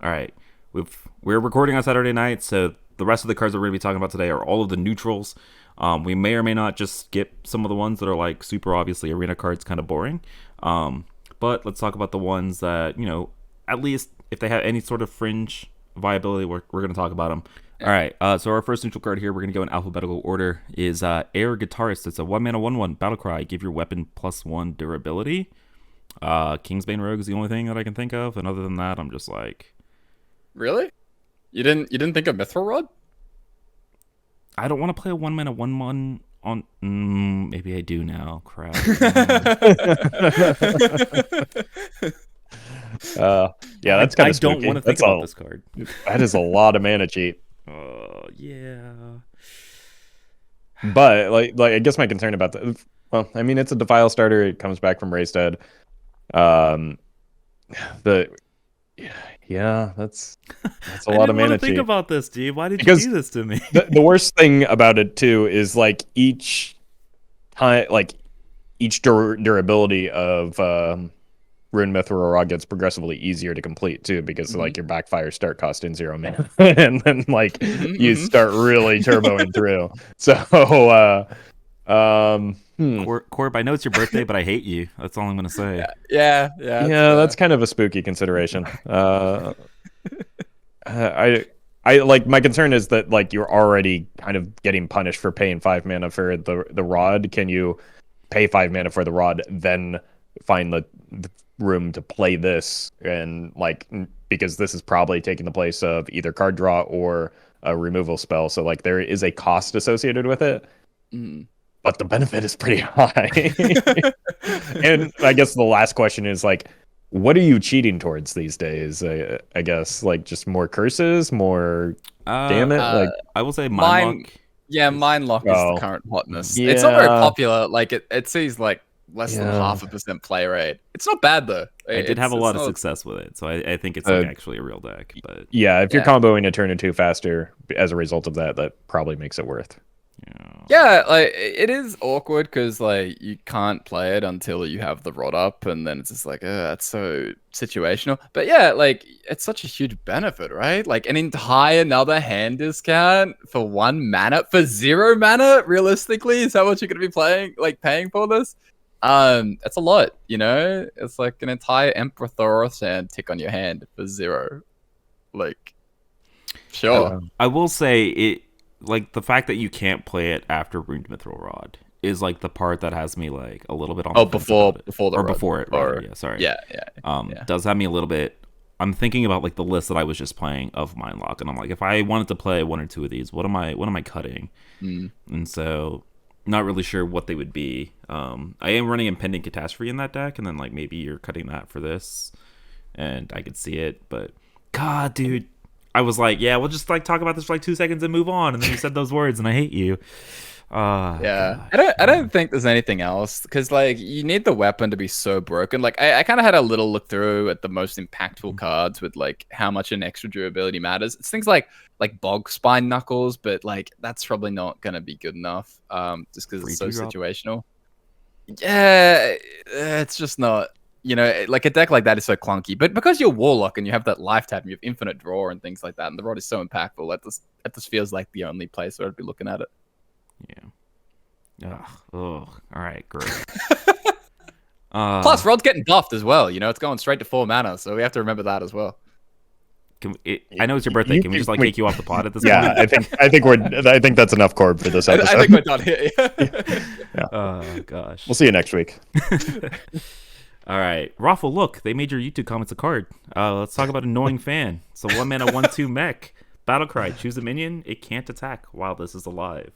right, we're recording on Saturday night, so the rest of the cards that we're going to be talking about today are all of the neutrals. We may or may not just skip some of the ones that are like super obviously arena cards, kind of boring. But let's talk about the ones that, you know, at least if they have any sort of fringe viability, we're going to talk about them. All right, so our first neutral card here, we're going to go in alphabetical order, is Air Guitarist. It's a 1-mana 1/1 Battle Cry. Give your weapon +1 durability. Kingsbane Rogue is the only thing that I can think of, and other than that, I'm just like... Really? You didn't think of Mithril Rod? I don't want to play a 1-mana 1/1 on... maybe I do now. Crap. Yeah, that's kind of spooky. I don't want to think about this card. That is a lot of mana cheat. Yeah. But like I guess my concern about the, well, I mean, it's a Defile starter. It comes back from Raised Dead. Yeah, that's a lot of mana cheat. Think about this, dude. Why did you do this to me? The worst thing about it too is like each time, like each durability of Rune Mithril Rod gets progressively easier to complete too, because like your backfire start costing 0 mana, and then like you start really turboing through. So, Corb, I know it's your birthday, but I hate you. That's all I'm gonna say. Yeah. That's kind of a spooky consideration. I like, my concern is that like you're already kind of getting punished for paying 5 mana for the rod. Can you pay 5 mana for the rod, then find the room to play this, and like, because this is probably taking the place of either card draw or a removal spell, so like there is a cost associated with it, but the benefit is pretty high. And I guess the last question is like, what are you cheating towards these days? I guess like just more curses, more damn it. Like I will say Mind Lock. Yeah, Mind Lock is the current hotness. Yeah. It's not very popular. Like it sees like less than 0.5% play rate. It's not bad though. I did have a lot of success with it, so I think it's like actually a real deck. But yeah, if you're comboing a turn or two faster as a result of that, that probably makes it worth. Yeah, like it is awkward because like you can't play it until you have the rod up, and then it's just like, that's so situational. But yeah, like it's such a huge benefit, right? Like an entire another hand discount for 1 mana for 0 mana. Realistically, is that what you're gonna be paying for this? It's a lot, you know. It's like an entire Emperor Thoros hand tick on your hand for 0. Like, sure. I will say it. Like, the fact that you can't play it after Rune Mithril Rod is like the part that has me like a little bit on. Before it. Right? Yeah, sorry. Yeah. Does have me a little bit. I'm thinking about like the list that I was just playing of Mind Lock, and I'm like, if I wanted to play 1 or 2 of these, what am I cutting? And so, not really sure what they would be. I am running Impending Catastrophe in that deck, and then like maybe you're cutting that for this, and I could see it, but God, dude. I was like, yeah, we'll just like talk about this for like 2 seconds and move on, and then you said those words, and I hate you. Yeah, I don't think there's anything else, because like you need the weapon to be so broken. Like I kind of had a little look through at the most impactful cards with like how much an extra durability matters. It's things like Bog Spine Knuckles, but like that's probably not gonna be good enough. Just because it's so situational. Yeah, it's just not. You know, like a deck like that is so clunky, but because you're Warlock and you have that life tap and you have infinite draw and things like that, and the rod is so impactful, that just feels like the only place where I'd be looking at it. Yeah. All right, great. Plus, rod's getting buffed as well. You know, it's going straight to 4 mana, so we have to remember that as well. I know it's your birthday. Can we just like kick you off the pod at this point? Yeah, I think that's enough, Corb, for this episode. I think we're done here. Yeah. Oh gosh. We'll see you next week. All right, Roffle, look, they made your YouTube comments a card. Let's talk about Annoying Fan. So 1 mana 1/2 mech. Battle Cry. Choose a minion. It can't attack while this is alive.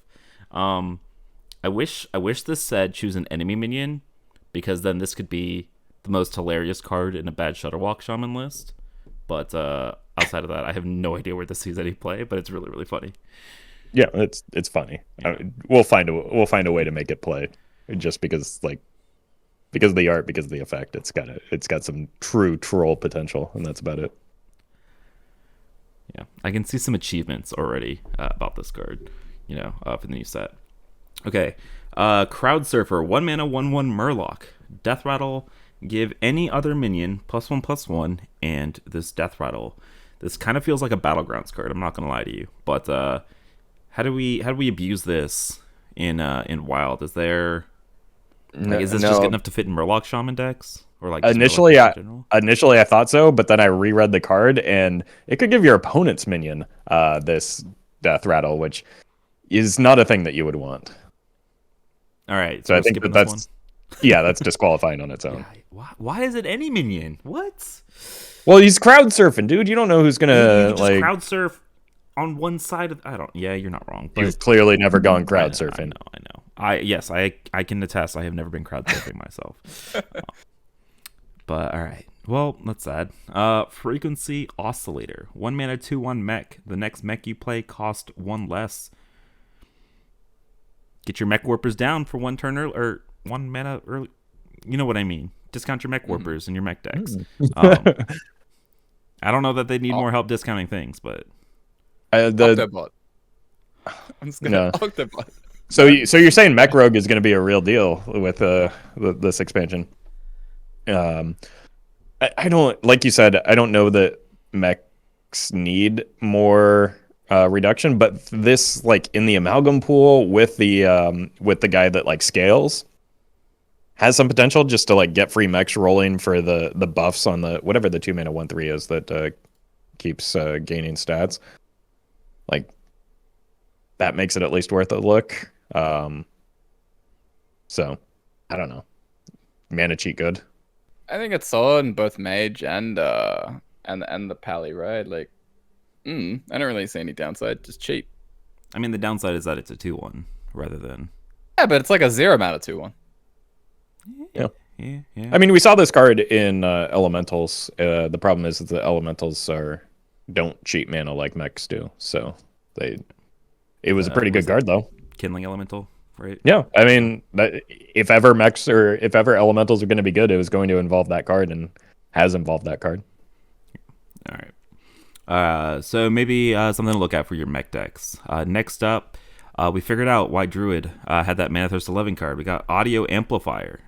I wish this said choose an enemy minion, because then this could be the most hilarious card in a bad Shutterwalk Shaman list. But outside of that, I have no idea where this sees any play, but it's really, really funny. Yeah, it's funny. Yeah. We'll find a way to make it play, just because because of the art, because of the effect. It's got some true troll potential, and that's about it. Yeah, I can see some achievements already about this card, for the new set. Okay, Crowd Surfer, 1 mana 1/1 Murloc, Death Rattle. Give any other minion +1/+1, and this Death Rattle. This kind of feels like a Battlegrounds card. I'm not gonna lie to you, but how do we abuse this in Wild? Is there? Is this just good enough to fit in Murloc Shaman decks? or like just Metal Initially, in general? I thought so, but then I reread the card, and it could give your opponent's minion this death rattle, which is not a thing that you would want. All right, So I we're think skipping that this one. that's disqualifying on its own. Yeah, why is it any minion? What? Well, he's crowd surfing, dude. You don't know who's You gonna can just crowd surf on one side of. I don't. Yeah, you're not wrong. But You've clearly never gone crowd surfing. I know. Yes, I can attest. I have never been crowd surfing myself. But all right. Well, let's add frequency oscillator. 1 mana 2/1 mech. The next mech you play cost 1 less. Get your mech warpers down for 1 turn early, or 1 mana early. You know what I mean. Discount your mech warpers in your mech decks. I don't know that they need more help discounting things, but Octobot. I'm just gonna Octobot. So you're saying Mech Rogue is going to be a real deal with this expansion? I don't, like you said, I don't know that mechs need more reduction, but this, like, in the amalgam pool with the guy that like scales, has some potential just to like get free mechs rolling for the buffs on the whatever the 2 mana 1/3 is that keeps gaining stats. Like, that makes it at least worth a look. So I don't know. Mana cheat good. I think it's solid in both mage and the pally, right? Like, I don't really see any downside. Just cheap. I mean, the downside is that it's a 2/1 rather than. Yeah, but it's like a 0 mana 2/1. Yeah. Yeah. I mean, we saw this card in elementals. The problem is that the elementals don't cheat mana like mechs do. So it was a pretty good card though. Kindling elemental, right? Yeah, I mean, if ever mechs or if ever elementals are going to be good, it was going to involve that card and has involved that card. All right. So maybe something to look at for your mech decks. Next up, we figured out why Druid had that Mana Thirst 11 card. We got Audio Amplifier.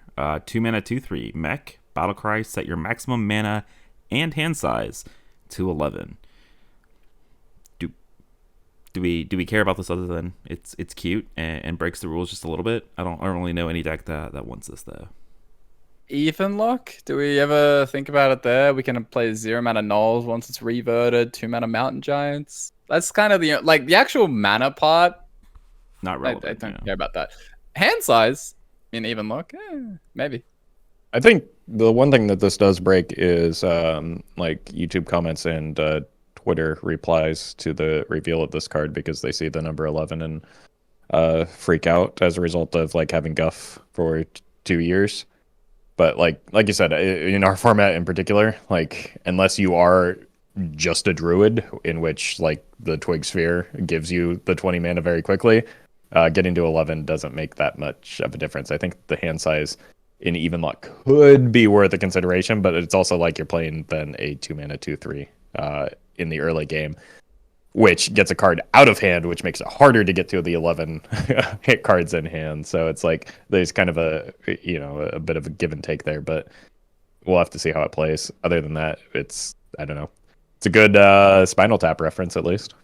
2 mana 2/3 Mech Battle Cry. Set your maximum mana and hand size to 11. Do we care about this other than it's cute and breaks the rules just a little bit? I don't really know any deck that wants this though. Ethan Lock? Do we ever think about it there? We can play 0 mana Gnolls once it's reverted, 2 mana Mountain Giants. That's kind of the actual mana part. Not relevant. I don't care about that. Hand size in Even Lock? Maybe. I think the one thing that this does break is like YouTube comments and Twitter replies to the reveal of this card because they see the number 11 and freak out as a result of like having Guff for 2 years. But like you said, in our format in particular, like, unless you are just a druid, in which like the Twig Sphere gives you the 20 mana very quickly, getting to 11 doesn't make that much of a difference. I think the hand size in Even Luck could be worth a consideration, but it's also like you're playing then a 2 mana 2/3 in the early game, which gets a card out of hand, which makes it harder to get to the 11 hit cards in hand. So it's like there's kind of a bit of a give and take there, but we'll have to see how it plays. Other than that, I don't know. It's a good Spinal Tap reference at least.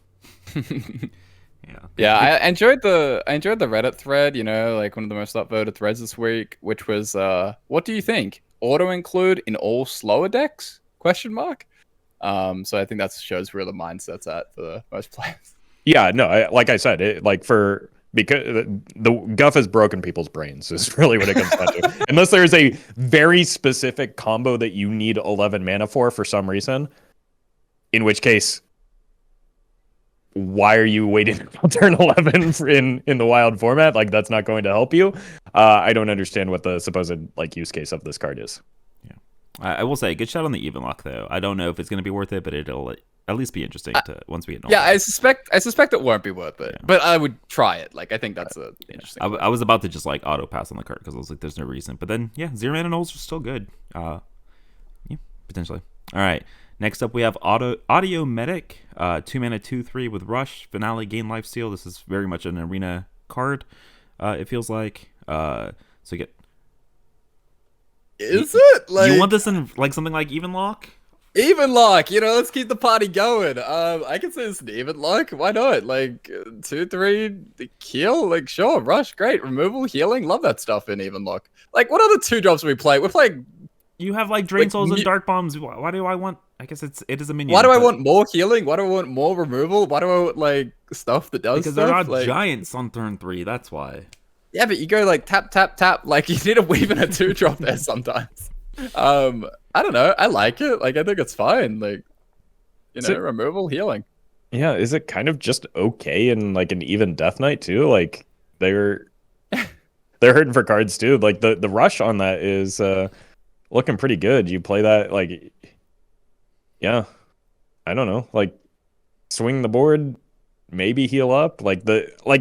Yeah, I enjoyed the Reddit thread, like one of the most upvoted threads this week, which was what do you think? Auto include in all slower decks? Question mark. So I think that shows where the mindset's at for most players. Yeah, no, like I said, because the Guff has broken people's brains is really what it comes down to. Unless there's a very specific combo that you need 11 mana for some reason, in which case, why are you waiting until turn 11 in the wild format? Like, that's not going to help you. I don't understand what the supposed like use case of this card is. I will say, good shot on the Even Lock though. I don't know if it's going to be worth it, but it'll at least be interesting to once we get. Yeah, I suspect it won't be worth it, but I would try it. Like, I think that's interesting. I was about to just like auto pass on the card because I was like, there's no reason. But then, 0 mana Gnolls are still good. Yeah, potentially. All right. Next up, we have Audio Medic. 2 mana 2/3 with Rush. Finale gain lifesteal. This is very much an arena card. It feels like. So you get. Is it? Like, you want this in like something like Even Lock? Even Lock, let's keep the party going. I can say this in Even Lock. Why not? Like 2/3 kill, like sure, Rush, great. Removal, healing, love that stuff in Even Lock. Like, what other 2 drops we play? We're playing You have like Drain Like, Souls and Dark Bombs. Why do I want? I guess it is a minion. Why do I but- want more healing? Why do I want more removal? Why do I want like stuff that does Because stuff? they're not Like, giants on turn 3. That's why. yeah, but you go like tap tap tap. Like you need a weave and a 2-drop there sometimes. I don't know. I like it. Like I think it's fine. Like removal, healing. Yeah, is it kind of just okay in like an even Death Knight too? Like they're hurting for cards too. Like the rush on that is looking pretty good. You play that like, yeah, I don't know, like swing the board, maybe heal up,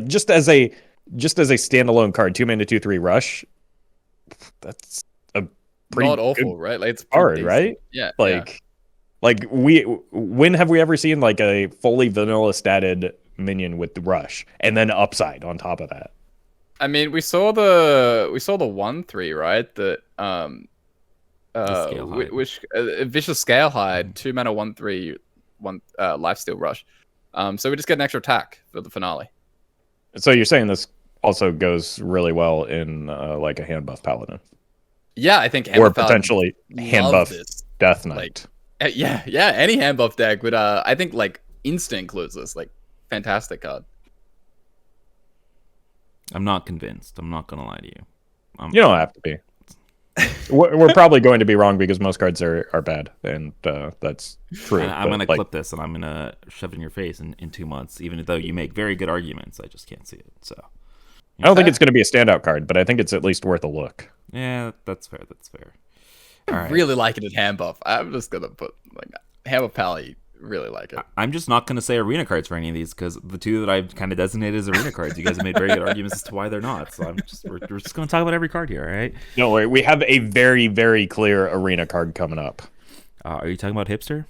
just as a standalone card, 2-mana 2/3 rush. That's a pretty Not awful, good right? Like it's card, decent. right? Yeah. Like when have we ever seen like a fully vanilla statted minion with the rush and then upside on top of that? I mean, we saw the 1/3, right? That which Vicious Scalehide, 2-mana 1/3, lifesteal rush. So we just get an extra attack for the finale. So you're saying this also goes really well in like a hand buff paladin? Yeah, I think or potentially hand buff Death Knight. Like, yeah, any hand buff deck. But I think like Instinct includes this. Like, fantastic card. I'm not convinced. I'm not gonna lie to you. You don't have to be. We're probably going to be wrong because most cards are bad, and that's true. I'm gonna clip this and I'm gonna shove it in your face in 2 months, even though you make very good arguments. I just can't see it. So I don't think it's going to be a standout card, but I think it's at least worth a look. Yeah, that's fair. All right. Really like it in hand buff. I'm just gonna put like hand buff pally. Really like it. I'm just not gonna say arena cards for any of these because the two that I've kind of designated as arena cards, you guys have made very good arguments as to why they're not. So we're just gonna talk about every card here, all right? Don't worry, we have a very, very clear arena card coming up. Are you talking about Hipster?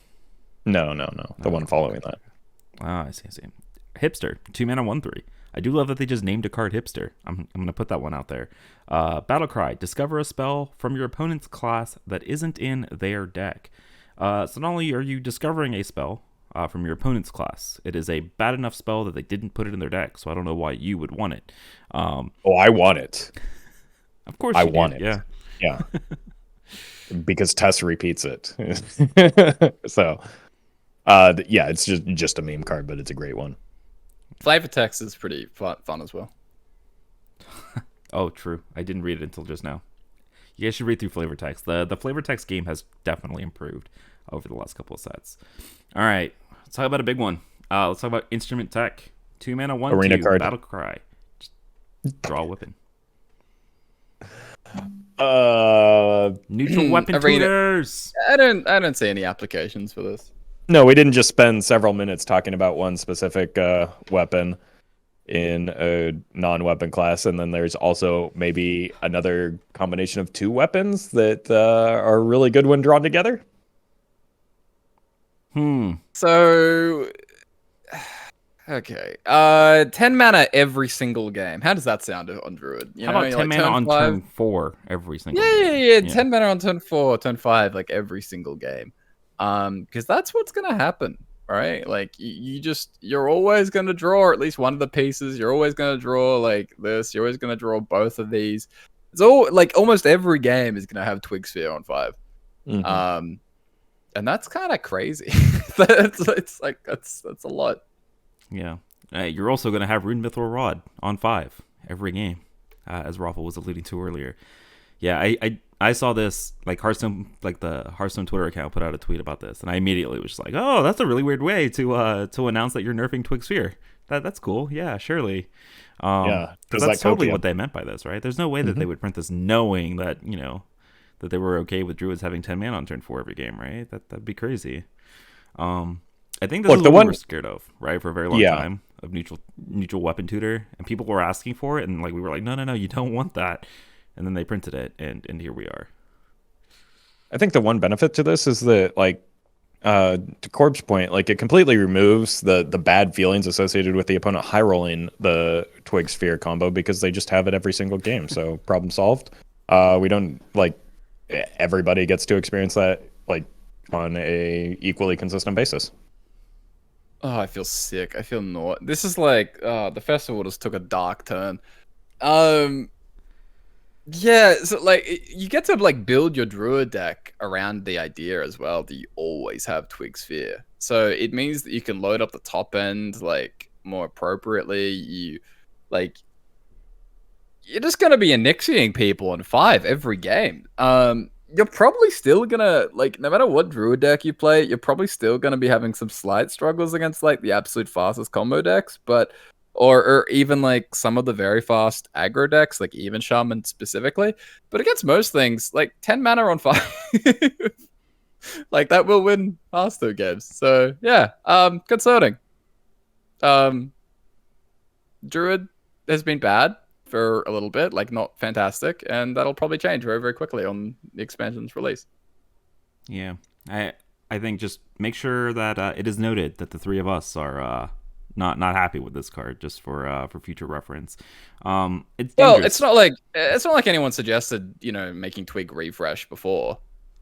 No, the one following that. I see. Hipster, 2-mana 1/3. I do love that they just named a card Hipster. I'm gonna put that one out there. Battle Cry, discover a spell from your opponent's class that isn't in their deck. So not only are you discovering a spell from your opponent's class, it is a bad enough spell that they didn't put it in their deck, so I don't know why you would want it. I want it. Of course I want it. Yeah. Because Tess repeats it. So, yeah, it's just a meme card, but it's a great one. Flavor text is pretty fun as well. Oh, true. I didn't read it until just now. You guys should read through flavor text. The flavor text game has definitely improved over the last couple of sets. All right, let's talk about a big one. Let's talk about instrument tech. 2-mana 1/2 arena card. Battle Cry. Just draw a weapon. Neutral weapon tutors. I don't see any applications for this. No, we didn't just spend several minutes talking about one specific weapon in a non-weapon class, and then there's also maybe another combination of 2 weapons that are really good when drawn together. So okay, 10 mana every single game. How does that sound on Druid? How about 10 mana on turn 4 every single game? Yeah. 10 mana on turn 4, turn 5, like every single game. Because that's what's gonna happen. Right, like you're always gonna draw at least one of the pieces. You're always gonna draw like this. You're always gonna draw both of these. It's all like almost every game is gonna have Twig Sphere on 5, and that's kind of crazy. it's like that's a lot. Yeah, you're also gonna have Rune Mithril Rod on 5 every game, as Roffle was alluding to earlier. Yeah, I saw this, like Hearthstone, like the Hearthstone Twitter account put out a tweet about this, and I immediately was just like, oh, that's a really weird way to announce that you're nerfing Twig Sphere. That's cool. Yeah, surely. Yeah, because that's totally what they meant by this, right? There's no way that they would print this knowing that that they were okay with Druids having 10 mana on turn 4 every game, right? That'd be crazy. I think this is what we were scared of, right, for a very long time, of neutral weapon tutor, and people were asking for it, and like we were like, no, you don't want that. And then they printed it, and here we are. I think the one benefit to this is that, like, to Corb's point, like it completely removes the bad feelings associated with the opponent high rolling the Twig Sphere combo because they just have it every single game. So problem solved. We don't everybody gets to experience that like on a equally consistent basis. Oh, I feel sick. I feel not. This is like the festival just took a dark turn. Yeah, so like you get to like build your druid deck around the idea as well that you always have Twig Sphere. So it means that you can load up the top end like more appropriately. Like you're just gonna be inixiating people on 5 every game. You're probably still gonna like no matter what druid deck you play, you're probably still gonna be having some slight struggles against like the absolute fastest combo decks, but or even like some of the very fast aggro decks, like even Shaman specifically. But against most things, like 10 mana on 5, like that will win faster games. So yeah, concerning. Um, Druid has been bad for a little bit, like not fantastic, and that'll probably change very, very quickly on the expansion's release. Yeah, I think just make sure that it is noted that the three of us are not happy with this card, just for future reference. It's dangerous. Well, it's not like anyone suggested, making Twig refresh before.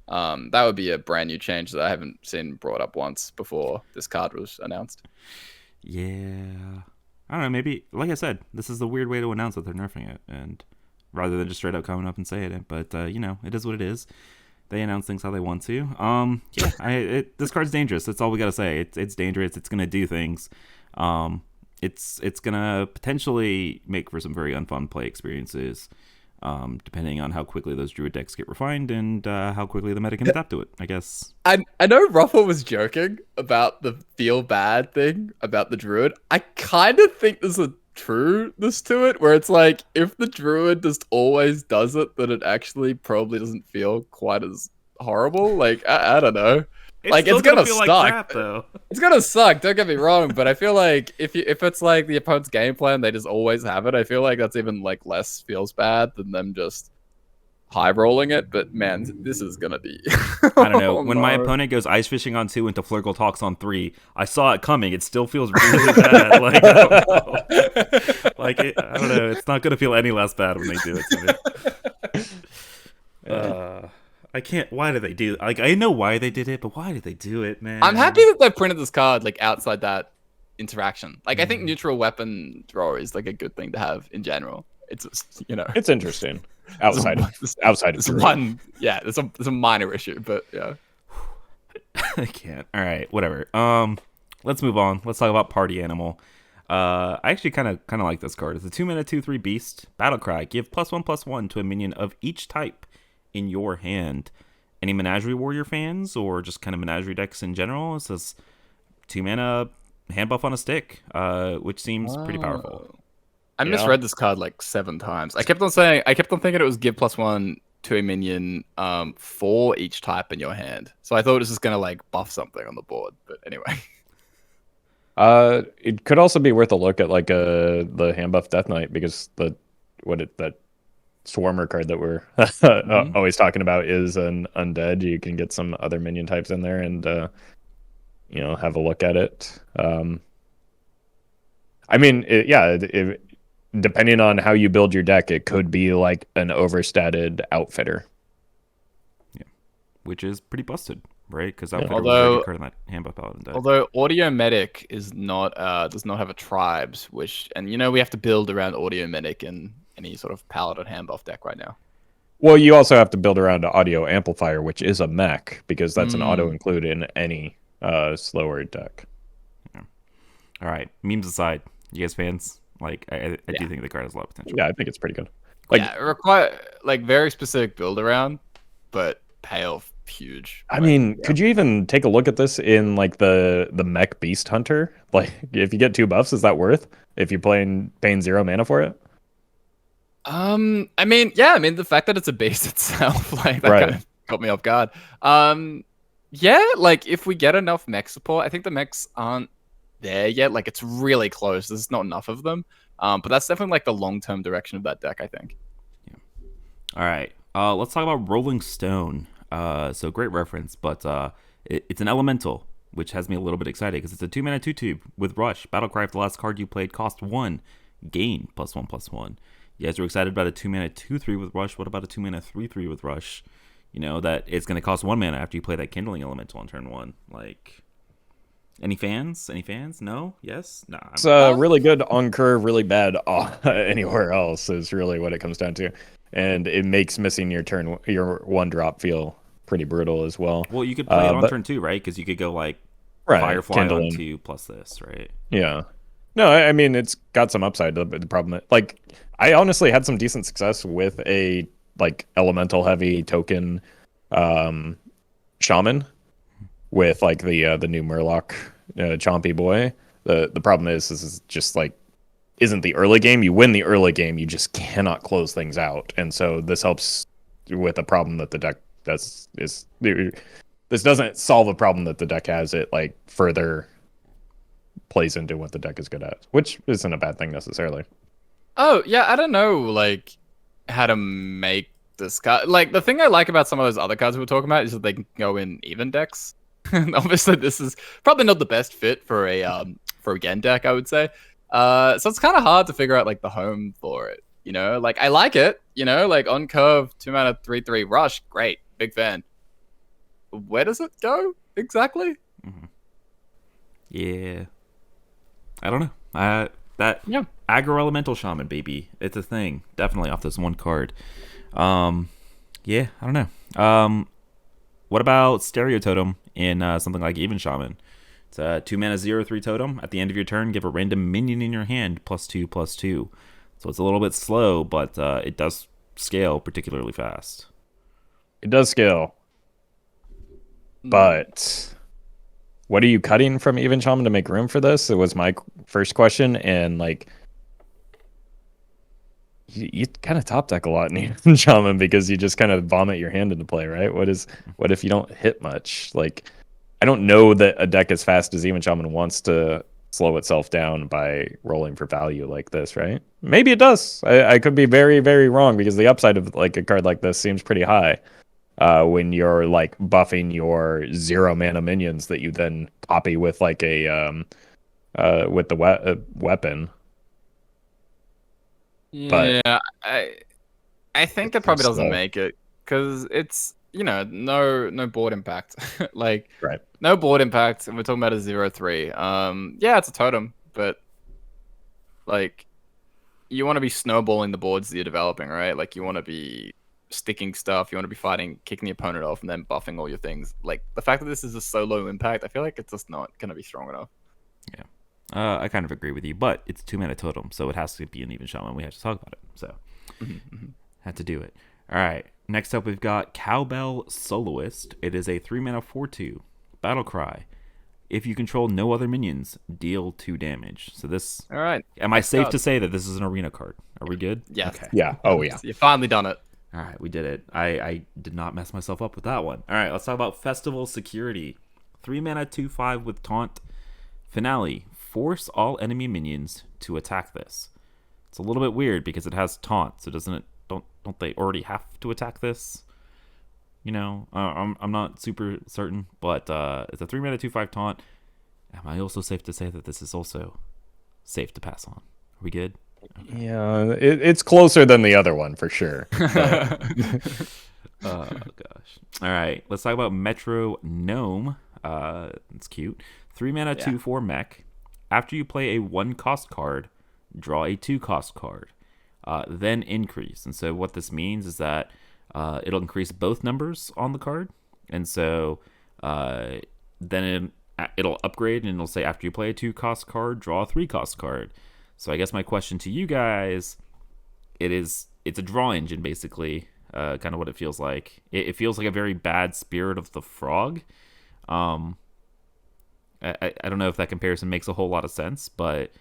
That would be a brand new change that I haven't seen brought up once before this card was announced. Yeah. I don't know, maybe, like I said, this is the weird way to announce that they're nerfing it, and rather than just straight up coming up and saying it, but, it is what it is. They announce things how they want to. This card's dangerous. That's all we gotta say. It's dangerous. It's gonna do things. It's gonna potentially make for some very unfun play experiences, depending on how quickly those druid decks get refined and how quickly the meta can adapt to it, I guess. I know Roffle was joking about the feel bad thing about the druid. I kind of think there's a trueness to it, where it's like, if the druid just always does it, then it actually probably doesn't feel quite as horrible. Like, I don't know. It's gonna feel suck. like crap, though. It's gonna suck. Don't get me wrong, but I feel like if it's like the opponent's game plan, they just always have it. I feel like that's even like less feels bad than them just high rolling it. But man, this is gonna be. I don't know. When my opponent goes ice fishing on 2 into Flurgle Talks on 3, I saw it coming. It still feels really bad. Like, I don't know. I don't know. It's not gonna feel any less bad when they do it to me. I can't. Why did they do? Like, I know why they did it, but why did they do it, man? I'm happy that they printed this card like outside that interaction. Like, I think neutral weapon draw is like a good thing to have in general. It's just, it's interesting. Outside of one, yeah, there's a minor issue, but yeah. I can't. All right, whatever. Let's move on. Let's talk about Party Animal. I actually kind of like this card. It's a 2-mana 2/3 beast. Battle Cry. Give +1/+1 to a minion of each type in your hand. Any Menagerie Warrior fans, or just kind of Menagerie decks in general? It says 2-mana hand buff on a stick, which seems pretty powerful. I misread this card like 7 times. I kept on thinking it was give +1 to a minion for each type in your hand. So I thought it was just gonna like buff something on the board. But anyway. It could also be worth a look at like the hand buff Death Knight, because that Swarmer card that we're always talking about is an undead. You can get some other minion types in there and have a look at it. Depending on how you build your deck, it could be like an overstated Outfitter. Yeah, which is pretty busted, right? Because Outfitter was a very good card in that hand buff paladin deck. Although Audio Medic is not does not have a tribes, and we have to build around Audio Medic in any sort of paladin hand buff deck right now. Well, you also have to build around an Audio Amplifier, which is a mech, because that's an auto include in any slower deck. Yeah. All right, memes aside, you guys fans? Like, I do think the card has a lot of potential. Yeah, I think it's pretty good. It require like very specific build around, but payoff huge. Could you even take a look at this in like the Mech Beast Hunter? Like, if you get 2 buffs, is that worth? If you're paying 0 mana for it? The fact that it's a beast itself, like, that kind of got me off guard. Like, if we get enough mech support, I think the mechs aren't there yet. Like, it's really close. There's not enough of them. But that's definitely like the long-term direction of that deck, I think. Yeah. All right. Let's talk about Rolling Stone. So great reference, but it's an elemental, which has me a little bit excited because it's a 2-mana 2/2 with Rush. Battle Cry. If the last card you played cost 1, gain +1/+1. You guys are excited about a 2-mana 2/3 with Rush. What about a 2-mana 3/3 with Rush? That it's going to cost 1 mana after you play that Kindling Elemental on turn 1. Like, any fans? No? Yes? Nah. It's really good on curve, really bad anywhere else is really what it comes down to. and it makes missing your one drop feel pretty brutal as well. Well, you could play it on turn 2, right? Because you could go like Firefly on 2 plus this, right? Yeah. No, I mean it's got some upside. The problem, like, I honestly had some decent success with a like elemental heavy token shaman with like the new Murloc chompy boy. The problem is just like isn't the early game. You win the early game, you just cannot close things out, and so this helps with a problem that the deck does. This doesn't solve a problem that the deck has. It like further plays into what the deck is good at, which isn't a bad thing necessarily. Oh yeah, I don't know like how to make this card. Like the thing I like about some of those other cards we were talking about is that they can go in even decks. And obviously, this is probably not the best fit for a Gen deck, I would say. So it's kind of hard to figure out like the home for it. You know, like I like it. You know, like on curve, 2-mana 3/3 rush, great, big fan. Where does it go exactly? Mm-hmm. Yeah, I don't know. Aggro Elemental Shaman, baby, it's a thing. Definitely off this one card. Yeah, I don't know. What about Stereo Totem in something like Even Shaman? It's a 2-mana 0/3 totem. At the end of your turn, give a random minion in your hand +2/+2. So it's a little bit slow, but it does scale particularly fast. It does scale. But what are you cutting from Even Shaman to make room for this? It was my first question, and like you kind of top deck a lot in Even Shaman because you just kind of vomit your hand into play, right? What if you don't hit much? Like I don't know that a deck as fast as Even Shaman wants to slow itself down by rolling for value like this, right? Maybe it does. I could be very, very wrong because the upside of like a card like this seems pretty high. When you're like buffing your 0-mana minions that you then copy with like a with the weapon. Yeah, but I think it probably doesn't make it because it's no board impact. Like right, no board impact, and we're talking about a 0/3. Yeah, it's a totem, but like you want to be snowballing the boards that you're developing, right? Like you want to be sticking stuff, you want to be fighting, kicking the opponent off, and then buffing all your things. Like the fact that this is a solo impact, I feel like it's just not gonna be strong enough. Yeah. I kind of agree with you, but it's 2-mana totem, so it has to be an Even Shaman. We have to talk about it, so had to do it. All right, next up we've got Cowbell Soloist. It is a 3-mana 4/2 Battle Cry. If you control no other minions, deal 2 damage. So this. All right. Am I safe to say that this is an arena card? Are we good? Yes. Okay. Yeah. Oh yeah. You finally done it. All right, we did it. I did not mess myself up with that one. All right, let's talk about Festival Security. 3-mana 2/5 with Taunt. Finale. Force all enemy minions to attack this. It's a little bit weird because it has Taunt, so doesn't it? Don't they already have to attack this? You know, I'm not super certain, but it's a 3-mana 2/5 Taunt. Am I also safe to say that this is also safe to pass on? Are we good? Okay. Yeah, it's closer than the other one for sure. Oh gosh. All right, let's talk about Metro Gnome. It's cute. 3-mana 2/4 mech. After you play a 1-cost card, draw a 2-cost card. Then increase. And so what this means is that it'll increase both numbers on the card. And so then it'll upgrade and it'll say after you play a 2-cost card, draw a 3-cost card. So I guess my question to you guys, it's a draw engine basically, kind of what it feels like. It feels like a very bad Spirit of the Frog. I don't know if that comparison makes a whole lot of sense, but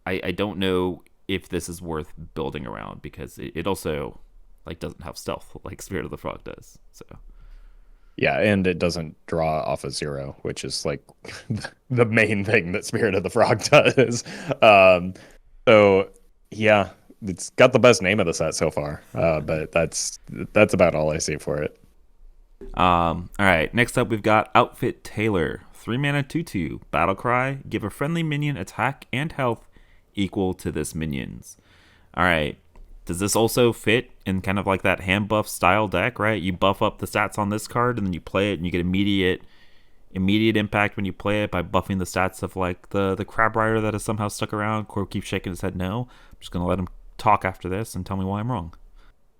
I don't know if this is worth building around because it also like doesn't have stealth like Spirit of the Frog does. So yeah, and it doesn't draw off a 0, which is like the main thing that Spirit of the Frog does. So yeah, it's got the best name of the set so far, but that's about all I see for it. All right, next up we've got Outfit Tailor. 3-mana 2/2 Battle Cry. Give a friendly minion attack and health equal to this minion's. All right, does this also fit in kind of like that hand buff style deck, right? You buff up the stats on this card and then you play it and you get immediate impact when you play it by buffing the stats of like the Crab Rider that is somehow stuck around. Cord keeps shaking his head no. I'm just going to let him talk after this and tell me why I'm wrong.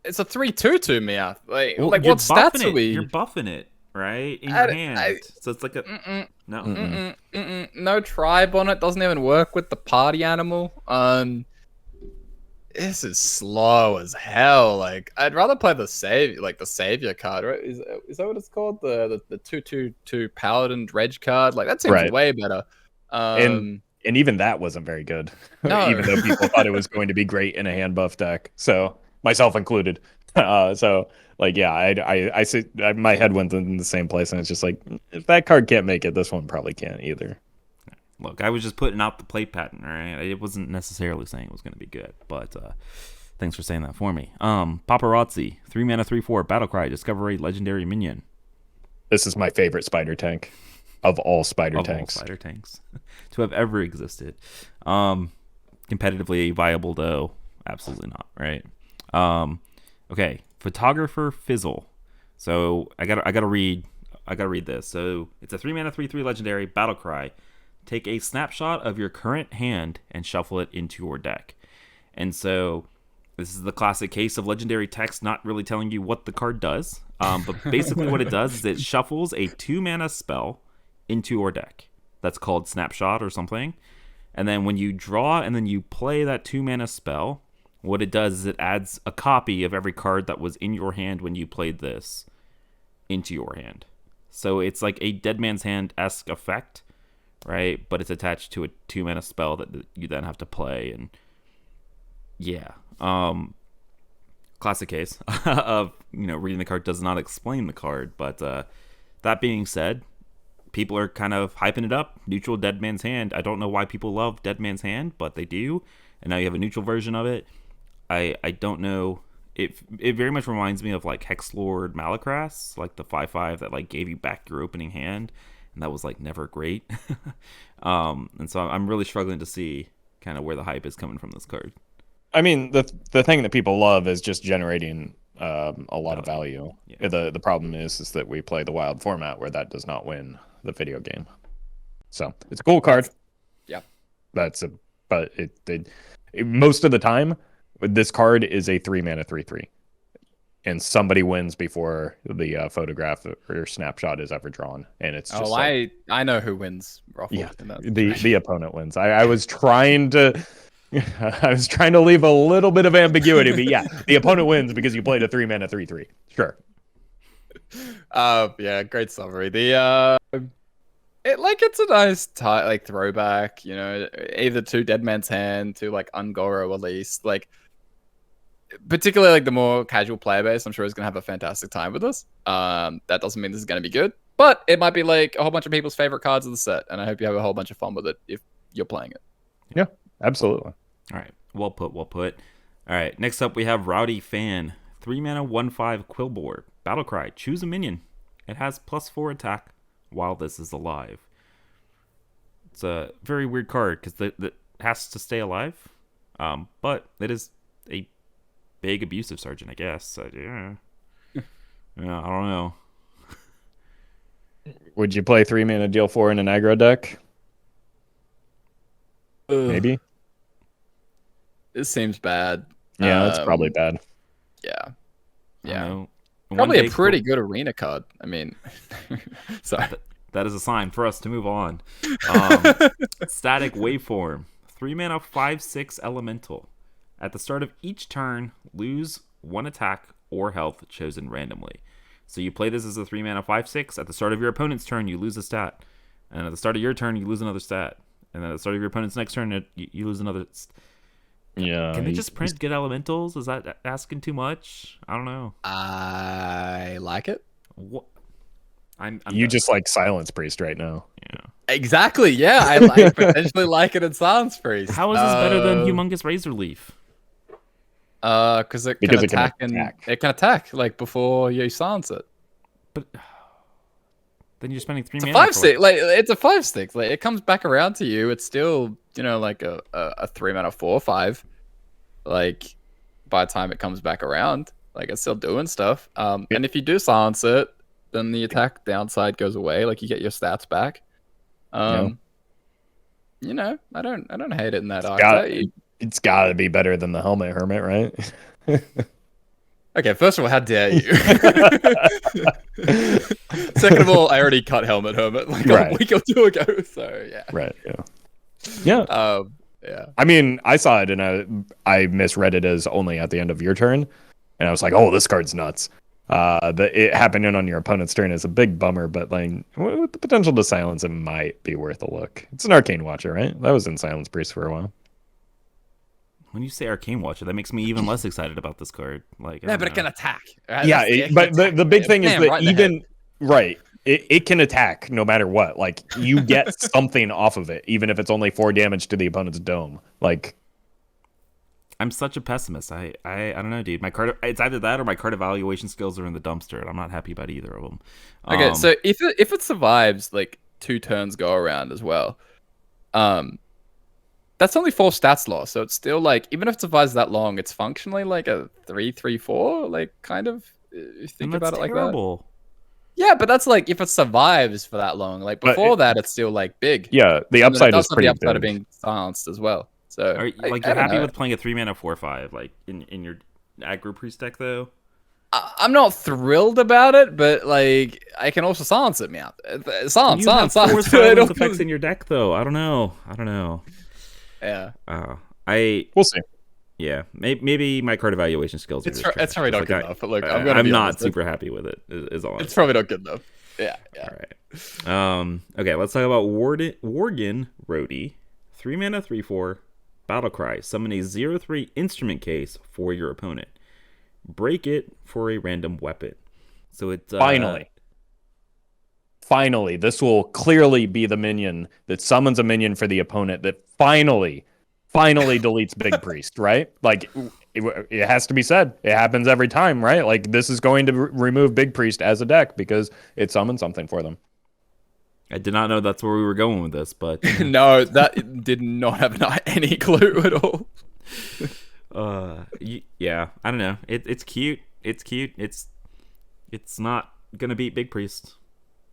it's a 3/2 Meowth. Like, Well, like you're what stats buffing are it. we? You're buffing it, right? In your hand. So it's like a no. No tribe on it. Doesn't even work with the party animal. This is slow as hell. Like, I'd rather play the savior card, right? Is that what it's called? The 2/2 paladin dredge card. Like, that seems Right. way better. And even that wasn't very good. No. Even though people thought it was going to be great in a hand buff deck. So myself included. So like, yeah, I see my head went in the same place, and it's just like, if that card can't make it, this one probably can't either. Look, I was just putting out the play pattern, right? It wasn't necessarily saying it was going to be good, but thanks for saying that for me. Paparazzi, 3 mana, 3/4, Battle Cry, discover a legendary minion. This is my favorite spider tank of all spider tanks. All spider tanks to have ever existed. Competitively viable though, absolutely not, right? Okay, Photographer Fizzle. So I gotta read this. So it's a 3 mana, 3/3 legendary Battle Cry. Take a snapshot of your current hand and shuffle it into your deck. And so this is the classic case of legendary text not really telling you what the card does. But basically what it does is it shuffles a 2 mana spell into your deck. That's called Snapshot or something. And then when you draw and then you play that 2 mana spell, what it does is it adds a copy of every card that was in your hand when you played this into your hand. So it's like a Dead Man's Hand-esque effect, right? But it's attached to a 2 mana spell that you then have to play. And yeah, classic case of, reading the card does not explain the card. But that being said, people are kind of hyping it up. Neutral Dead Man's Hand. I don't know why people love Dead Man's Hand, but they do. And now you have a neutral version of it. I don't know. It very much reminds me of like Hexlord Malacrass, like the 5/5 that like gave you back your opening hand, and that was like never great. And so I'm really struggling to see kind of where the hype is coming from this card. I mean, the thing that people love is just generating a lot of value. Yeah. The problem is that we play the wild format where that does not win the video game. So it's a cool card. Yeah, but most of the time this card is a 3 mana 3/3, and somebody wins before the photograph or snapshot is ever drawn, and it's just I know who wins. Roffle, yeah, the opponent wins. I was trying to. I was trying to leave a little bit of ambiguity, but yeah, the opponent wins because you played a 3 mana 3/3. Sure. Yeah, great summary. It's a nice throwback, either to Dead Man's Hand, to like Ungoro at least. Like, particularly like the more casual player base, I'm sure is gonna have a fantastic time with this. That doesn't mean this is gonna be good, but it might be like a whole bunch of people's favorite cards of the set, and I hope you have a whole bunch of fun with it if you're playing it. Yeah, absolutely. All right, well put. All right, next up we have Rowdy Fan, 3 mana 1/5 Quillboar, Battle Cry. Choose a minion. It has +4 attack while this is alive. It's a very weird card because that has to stay alive, but it is a big abusive sergeant, I guess. So, yeah, I don't know. Would you play 3 mana deal 4 in an aggro deck? Maybe. This seems bad. Yeah, it's probably bad. Yeah. Probably a pretty good arena card. I mean, sorry. That is a sign for us to move on. Static Waveform, 3 mana 5/6 Elemental. At the start of each turn, lose 1 attack or health chosen randomly. So you play this as a 3 mana 5/6. At the start of your opponent's turn, you lose a stat. And at the start of your turn, you lose another stat. And then at the start of your opponent's next turn, you lose another. Yeah. Can they just print good elementals? Is that asking too much? I don't know. I like it. What? You just like Silence Priest right now. Yeah. Exactly. Yeah, I potentially like it in Silence Priest. How is this better than Humongous Razor Leaf? Because it can attack. It can attack like before you silence it. But then you're spending 3 mana. It's a 5/6. Like it's a 5/6. Like it comes back around to you. It's still like a 3 mana 4/5. Like by the time it comes back around, like it's still doing stuff. And if you do silence it, then the attack downside goes away. Like you get your stats back. I don't hate it in that arc. It's got to be better than the Helmet Hermit, right? Okay, first of all, how dare you? Second of all, I already cut Helmet Hermit like a week or two ago, so yeah. Right, yeah. Yeah. I mean, I saw it and I misread it as only at the end of your turn, and I was like, oh, this card's nuts. It happening on your opponent's turn is a big bummer, but like with the potential to silence, it might be worth a look. It's an Arcane Watcher, right? That was in Silence Priest for a while. When you say Arcane Watcher, that makes me even less excited about this card. Like, yeah, but it can attack. Right? Yeah, but the big thing is that even it can attack no matter what. Like you get something off of it, even if it's only 4 damage to the opponent's dome. Like, I'm such a pessimist. I don't know, dude. My card, it's either that or my card evaluation skills are in the dumpster, and I'm not happy about either of them. Okay, so if it survives like 2 turns go around as well, that's only 4 stats loss, so it's still like, even if it survives that long, it's functionally like a 3/3/4, like kind of. If you think about it like that. Yeah, but that's like if it survives for that long. Like before that, it's still like big. Yeah, the upside is pretty big. The upside of being silenced as well. So are you're happy with playing a 3-mana 4/5 like in your aggro priest deck though? I'm not thrilled about it, but like I can also silence it, man. Silence. Silence effects in your deck though. I don't know. Yeah. We'll see. Yeah, maybe my card evaluation skills. It's probably not good enough. But look, I'm not super happy with it. Is all. It's probably not good enough. Yeah. All right. Okay, let's talk about Worgen Roadie. 3-mana 3/4 Battle Cry. Summon a 0/3 instrument case for your opponent. Break it for a random weapon. So it's Finally, this will clearly be the minion that summons a minion for the opponent that finally deletes Big Priest, right? Like, it has to be said. It happens every time, right? Like, this is going to remove Big Priest as a deck because it summoned something for them. I did not know that's where we were going with this, but... No, that did not have any clue at all. Yeah, I don't know. It's cute. It's cute. It's not going to beat Big Priest.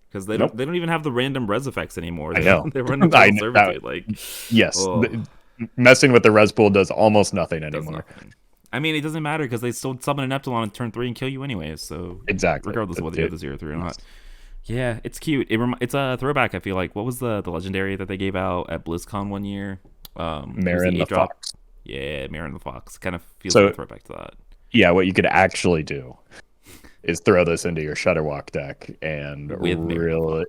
Because they don't even have the random res effects anymore. I know. They're running total servitude. Like, yes. Messing with the res pool does almost nothing anymore. I mean, it doesn't matter because they still summon an Epsilon on turn 3 and kill you anyways. So exactly, regardless of whether you have the 0/3 or not. Yeah, it's cute. It's a throwback. I feel like what was the legendary that they gave out at BlizzCon one year? Marin the Fox. Yeah, Marin the Fox. Kind of feels like a throwback to that. Yeah, what you could actually do is throw this into your Shudderwalk deck and really.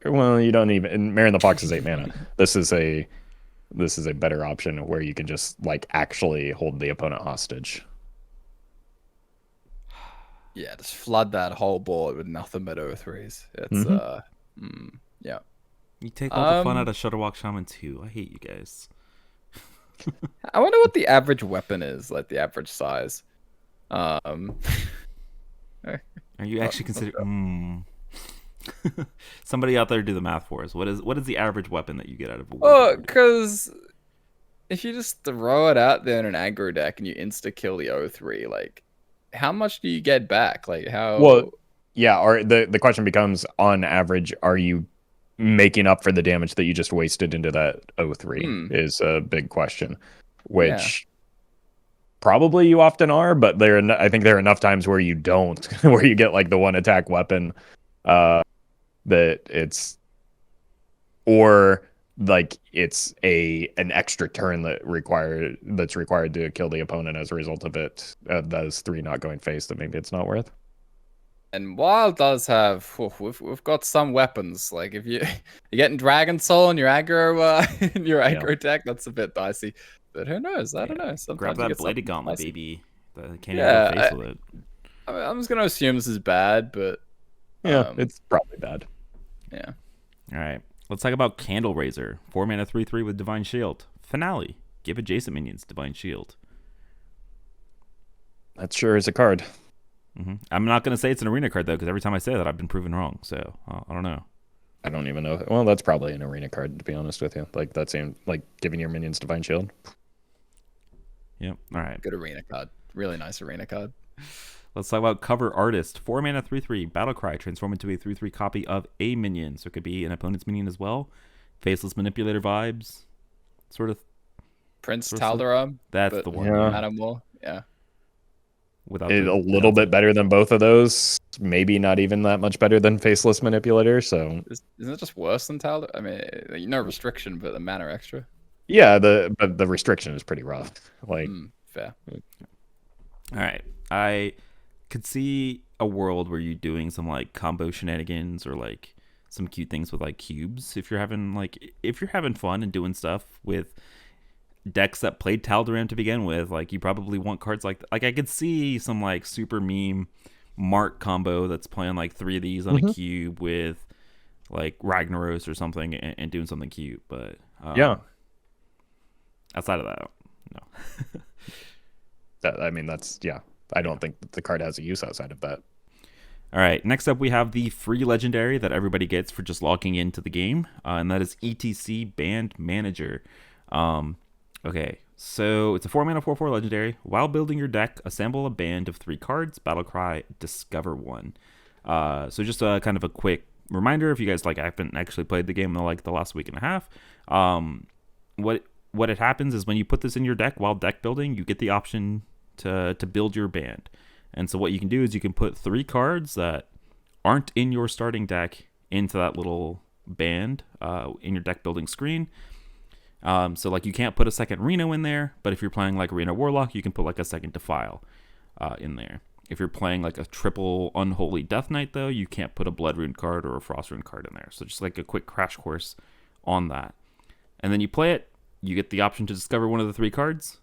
Well, you don't even. Marin the Fox is 8 mana. This is a better option where you can just like actually hold the opponent hostage. Yeah, just flood that whole board with nothing but 0/3s. It's yeah. You take all the fun out of Shudderwalk Shaman too. I hate you guys. I wonder what the average weapon is, like the average size. Are you actually considering? Somebody out there do the math for us. What is the average weapon that you get out of a war? Well, because if you just throw it out there in an aggro deck and you insta kill the 0/3, like how much do you get back? Like how? Well, yeah. Or the question becomes, on average, are you making up for the damage that you just wasted into that 0/3? Is a big question, which. Probably you often are, but I think there are enough times where you don't, where you get like the 1 attack weapon, that it's, or like it's an extra turn that's required to kill the opponent as a result of it. Those 3 not going face that maybe it's not worth. And Wild does have, we've got some weapons. Like if you're getting Dragon Soul in your aggro deck, that's a bit dicey. But who knows? I don't know. Sometimes grab that Bladed Gauntlet, baby. Can't even face with it. I'm just gonna assume this is bad, but yeah, it's probably bad. Yeah. All right. Let's talk about Candle Raiser. 4 mana 3/3 with Divine Shield. Finale. Give adjacent minions Divine Shield. That sure is a card. I'm not gonna say it's an arena card though, because every time I say that, I've been proven wrong. So I don't know. I don't even know. Well, that's probably an arena card, to be honest with you. Like that seemed like giving your minions Divine Shield. Yep. All right. Good arena card. Really nice arena card. Let's talk about Cover Artist. 4 mana 3/3 Battle Cry. Transform into a 3/3 copy of a minion. So it could be an opponent's minion as well. Faceless Manipulator vibes. Sort of. Prince Tal'Daram. That's the one. Yeah. Animal. Yeah. without a the little bit better than both of those. Maybe not even that much better than Faceless Manipulator. So Isn't it just worse than Taldo? I mean, no restriction, but the mana extra. yeah, but the restriction is pretty rough. Like fair. All right, I could see a world where you're doing some like combo shenanigans or like some cute things with like cubes if you're having fun and doing stuff with decks that played Tal'Daram to begin with. Like, you probably want cards like I could see some like super meme Mark combo that's playing like 3 of these on a cube with like Ragnaros or something and doing something cute. But yeah, outside of that, no. I don't think that the card has a use outside of that. All right, next up we have the free legendary that everybody gets for just logging into the game, and that is ETC Band Manager. Okay, so it's a 4-mana 4/4 legendary. While building your deck, assemble a band of 3 cards. Battle Cry, discover 1. So just a kind of a quick reminder, if you guys haven't actually played the game in like the last week and a half, what it happens is when you put this in your deck while deck building, you get the option to build your band. And so what you can do is you can put 3 cards that aren't in your starting deck into that little band in your deck building screen. So like you can't put a second Reno in there, but if you're playing like Reno Warlock, you can put like a second Defile in there. If you're playing like a triple Unholy Death Knight, though, you can't put a Blood Rune card or a Frost Rune card in there. So just like a quick crash course on that. And then you play it, you get the option to discover one of the 3 cards.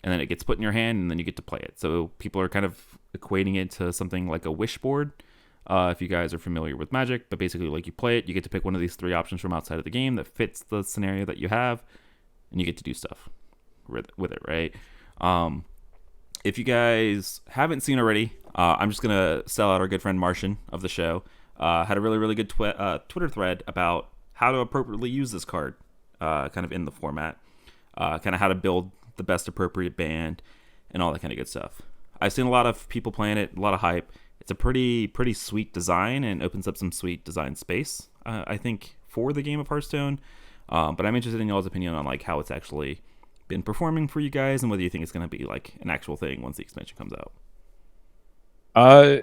And then it gets put in your hand, and then you get to play it. So people are kind of equating it to something like a wish board, if you guys are familiar with Magic. But basically, like, you play it, you get to pick one of these 3 options from outside of the game that fits the scenario that you have, and you get to do stuff with it, right? If you guys haven't seen already, I'm just going to sell out our good friend Martian of the show. Had a really, really good Twitter thread about how to appropriately use this card, kind of in the format, kind of how to build the best appropriate band and all that kind of good stuff. I've seen a lot of people playing it, a lot of hype. It's a pretty sweet design and opens up some sweet design space, I think, for the game of Hearthstone. But I'm interested in y'all's opinion on like how it's actually been performing for you guys and whether you think it's going to be like an actual thing once the expansion comes out.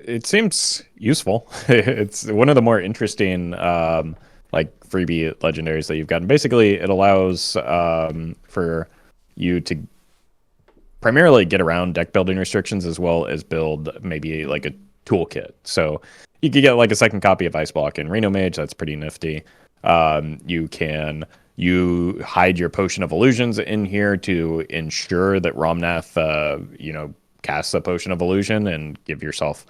It seems useful. It's one of the more interesting like freebie legendaries that you've gotten. Basically, it allows for you to primarily get around deck building restrictions as well as build maybe like a toolkit. So you could get like a second copy of Ice Block and Reno Mage. That's pretty nifty. You hide your Potion of Illusions in here to ensure that Ramnath, casts a Potion of Illusion and give yourself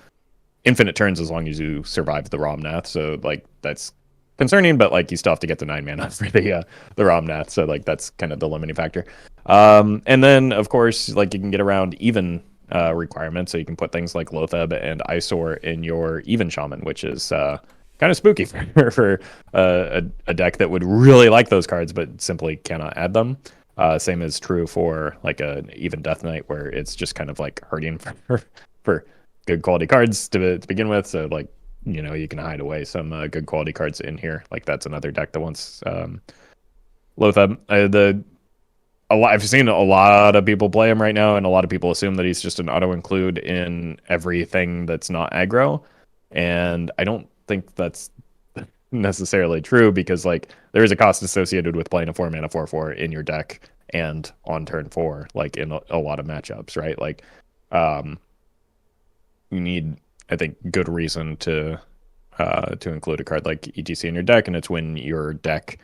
infinite turns as long as you survive the Ramnath. So like that's concerning, but like you still have to get the 9 mana for the Ramnath. So like that's kind of the limiting factor. And then of course like you can get around even requirements. So you can put things like Lotheb and Eyesore in your even Shaman, which is kind of spooky for a deck that would really like those cards but simply cannot add them. Same is true for like an even Death Knight, where it's just kind of like hurting for good quality cards to begin with. So like, you can hide away some good quality cards in here. Like that's another deck that wants Lotheb. I've seen a lot of people play him right now, and a lot of people assume that he's just an auto include in everything that's not aggro. And I don't think that's necessarily true, because like there is a cost associated with playing a 4-mana 4/4 in your deck and on turn 4, like in a lot of matchups, right? Like you need, I think, good reason to include a card like ETC in your deck, and it's when your deck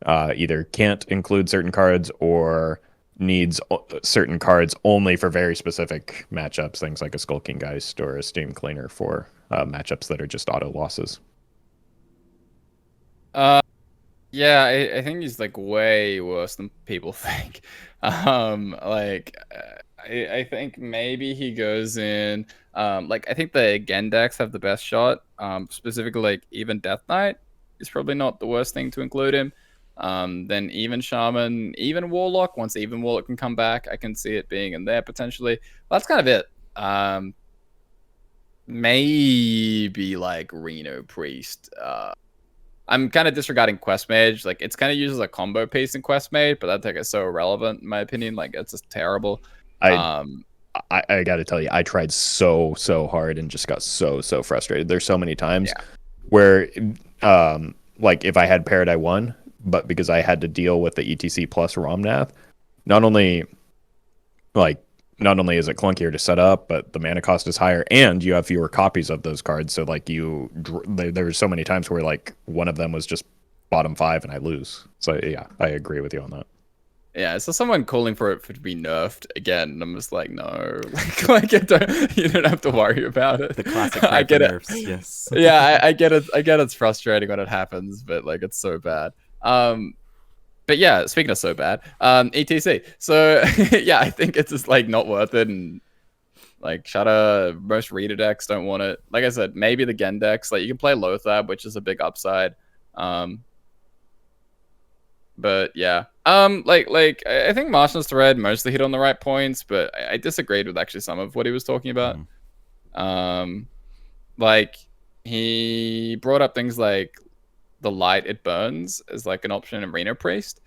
either can't include certain cards or needs certain cards only for very specific matchups, things like a Skulking Geist or a Steam Cleaner for matchups that are just auto losses. Yeah, I think he's like way worse than people think. I think maybe he goes in. I think the Gendex have the best shot. Specifically, like even Death Knight is probably not the worst thing to include him. Then even Shaman, even Warlock. Once even Warlock can come back, I can see it being in there potentially. That's kind of it. Maybe like Reno Priest. I'm kind of disregarding Quest Mage. Like, it's kind of used as a combo piece in Quest Mage, but that deck is so irrelevant in my opinion. Like, it's just terrible. I I got to tell you, I tried so hard and just got so frustrated. There's so many times where, like if I had paired, I won, but because I had to deal with the ETC plus ROMNath, not only is it clunkier to set up, but the mana cost is higher, and you have fewer copies of those cards. So like there were so many times where like one of them was just bottom 5 and I lose. So yeah, I agree with you on that. Yeah, so someone calling for it to be nerfed again, and I'm just like, no, you don't have to worry about it. The classic I get it. Nerfs, yes. Yeah, I get it. I get it's frustrating when it happens, but like it's so bad. But yeah, speaking of so bad, ETC. So yeah, I think it's just like not worth it, and like Shatter, most reader decks don't want it. Like I said, maybe the Gen decks, like you can play Lothab, which is a big upside. But yeah, like I think Martian's thread mostly hit on the right points, but I disagreed with actually some of what he was talking about. Like he brought up things like the light it burns as like an option in Reno Priest,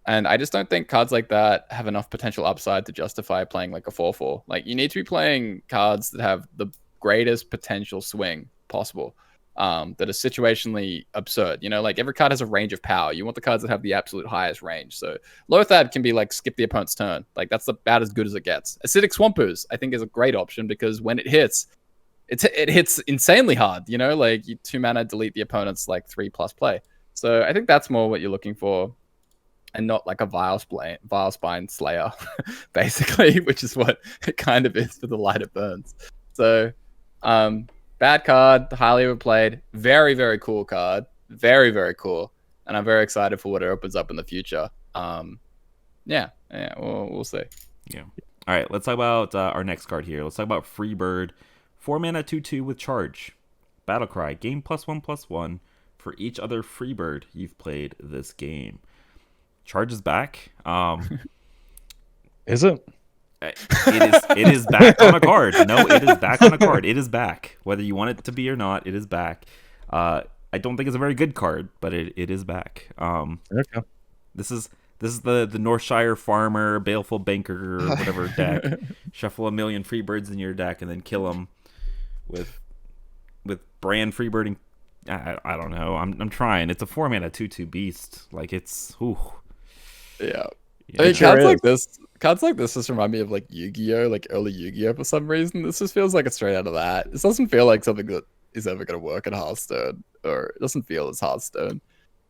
and I just don't think cards like that have enough potential upside to justify playing like a 4/4. Like you need to be playing cards that have the greatest potential swing possible. That are situationally absurd. You know, like every card has a range of power. You want the cards that have the absolute highest range. So Lothab can be like skip the opponent's turn. Like that's about as good as it gets. Acidic Swampooze, I think, is a great option because when it hits, it hits insanely hard. You know, like you 2 mana delete the opponent's like 3+ play. So I think that's more what you're looking for, and not like a Vile Spine Slayer, basically, which is what it kind of is for the light it burns. So, bad card, highly overplayed. Very, very cool card. Very, very cool. And I'm very excited for what it opens up in the future. Yeah, we'll see. Yeah. All right, let's talk about our next card here. Let's talk about Freebird. 4 mana 2/2 with charge. Battle Cry. Gain +1/+1 for each other Freebird you've played this game. Charge is back. Is it? It is back on a card. No, it is back on a card. It is back. Whether you want it to be or not, it is back. I don't think it's a very good card, but it is back. Okay. This is the Northshire Farmer, Baleful Banker, or whatever deck. Shuffle 1 million Freebirds in your deck and then kill them with Brand Freebirding. I don't know. I'm trying. It's a 4 mana 2/2 beast. Like it's Yeah. Yeah, I mean, cards like this just remind me of like Yu-Gi-Oh, like early Yu-Gi-Oh for some reason. This just feels like it's straight out of that. This doesn't feel like something that is ever going to work in Hearthstone, or it doesn't feel as Hearthstone.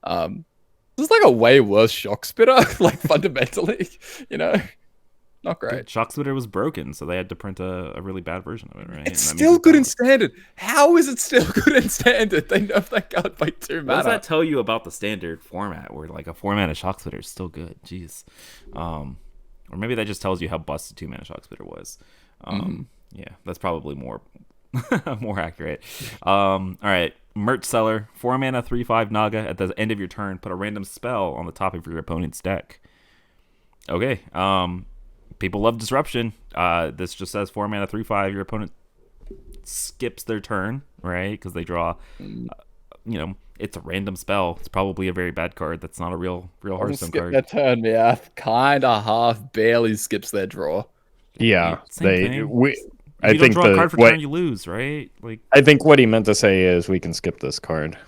This is like a way worse Shock Spitter, like fundamentally, you know, not great. Shock Splitter was broken, so they had to print a really bad version of it, right? It's still good in Standard. How is it still good in Standard? They nerfed that card by 2 mana. What does that tell you about the Standard format, where like a 4 mana Shock Splitter is still good? Jeez. Or maybe that just tells you how busted 2 mana Shock Splitter was. Yeah, that's probably more more accurate. All right, Merch Seller. 4 mana 3/5 Naga. At the end of your turn, put a random spell on the top of your opponent's deck. Okay. People love disruption. This just says 4 mana 3/5. Your opponent skips their turn, right? Because they draw. It's a random spell. It's probably a very bad card. That's not a real Hearthstone card. Their turn, yeah. Kinda half barely skips their draw. Yeah, I think draw a card for turn, you lose, right? Like I think what he meant to say is we can skip this card.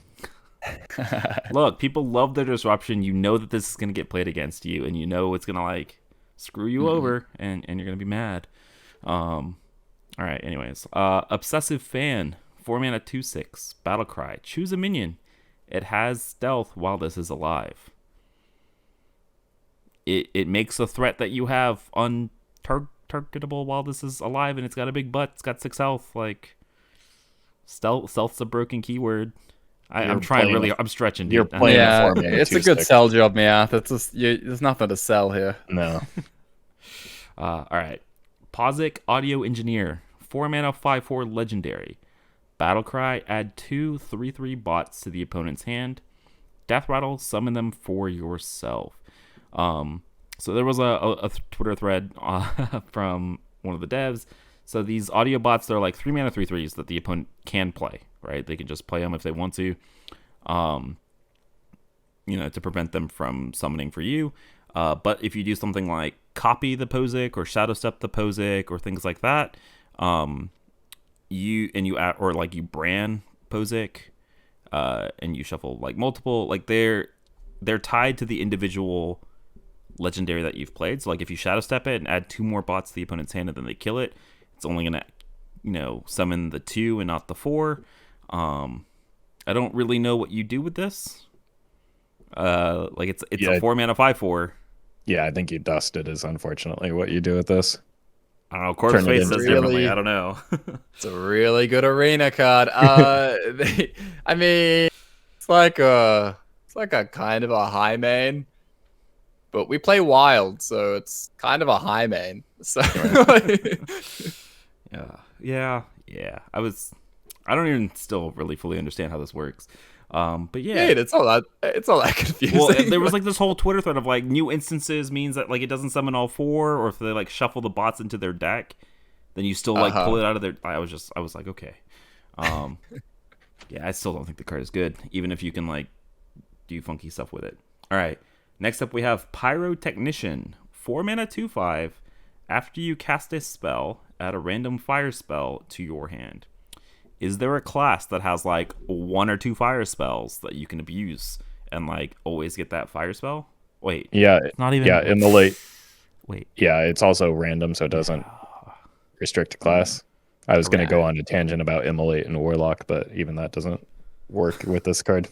Look, people love their disruption. You know that this is going to get played against you, and you know it's going to like screw you over, and you're going to be mad. All right, anyways. Obsessive Fan, 4 mana 2/6, Battle Cry. Choose a minion. It has stealth while this is alive. It makes a threat that you have untargetable while this is alive, and it's got a big butt. It's got 6 health. Like, stealth's a broken keyword. I'm trying really. I'm stretching. Dude. You're playing yeah, it's a good sell job, Meowth. It's just there's nothing to sell here. No. All right. Pozic Audio Engineer, 4 mana 5/4 legendary. Battle Cry, add 2 3/3 bots to the opponent's hand. Death Rattle, summon them for yourself. So there was a Twitter thread from one of the devs. So these audio bots, they're like 3 mana 3/3s that the opponent can play, right? They can just play them if they want to, to prevent them from summoning for you. But if you do something like copy the Posic or shadow step the Posic or things like that, you add, or like you brand Posic, and you shuffle like multiple, like they're tied to the individual legendary that you've played. So like if you shadow step it and add 2 more bots to the opponent's hand and then they kill it, it's only gonna summon the 2 and not the 4. I don't really know what you do with this. Like it's a 4 mana 5/4. Yeah, I think you dust it is unfortunately what you do with this. I don't know. Corb's face says differently. I don't know. It's a really good arena card. I mean, it's like a kind of a high main, but we play wild, so it's kind of a high main. So yeah. I don't even still really fully understand how this works. But yeah, it's all that confusing. Well, there was like this whole Twitter thread of like new instances means that like it doesn't summon all 4, or if they like shuffle the bots into their deck, then you still like pull it out of their. I was like, okay, yeah, I still don't think the card is good, even if you can like do funky stuff with it. All right, next up we have Pyrotechnician, 4 mana 2/5. After you cast a spell, add a random fire spell to your hand. Is there a class that has like 1 or 2 fire spells that you can abuse and like always get that fire spell? Wait, it's not even. Yeah, Immolate. Wait, yeah, it's also random, so it doesn't restrict the class. I was going to go on a tangent about Immolate and Warlock, but even that doesn't work with this card.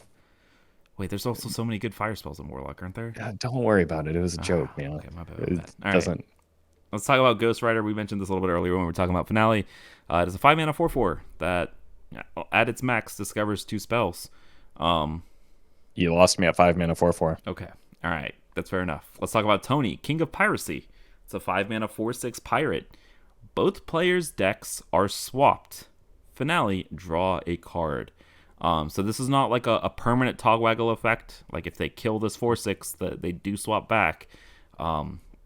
Wait, there's also so many good fire spells in Warlock, aren't there? Yeah, don't worry about it. It was a joke, man. Okay, my bad. It All doesn't. Right. Let's talk about Ghost Rider. We mentioned this a little bit earlier when we were talking about Finale. It is a 5 mana 4/4 that at its max discovers 2 spells. You lost me at 5 mana 4/4. Okay. All right. That's fair enough. Let's talk about Tony, King of Piracy. It's a 5 mana 4/6 pirate. Both players' decks are swapped. Finale, draw a card. So this is not like a permanent togwaggle effect. Like if they kill this 4/6, they do swap back.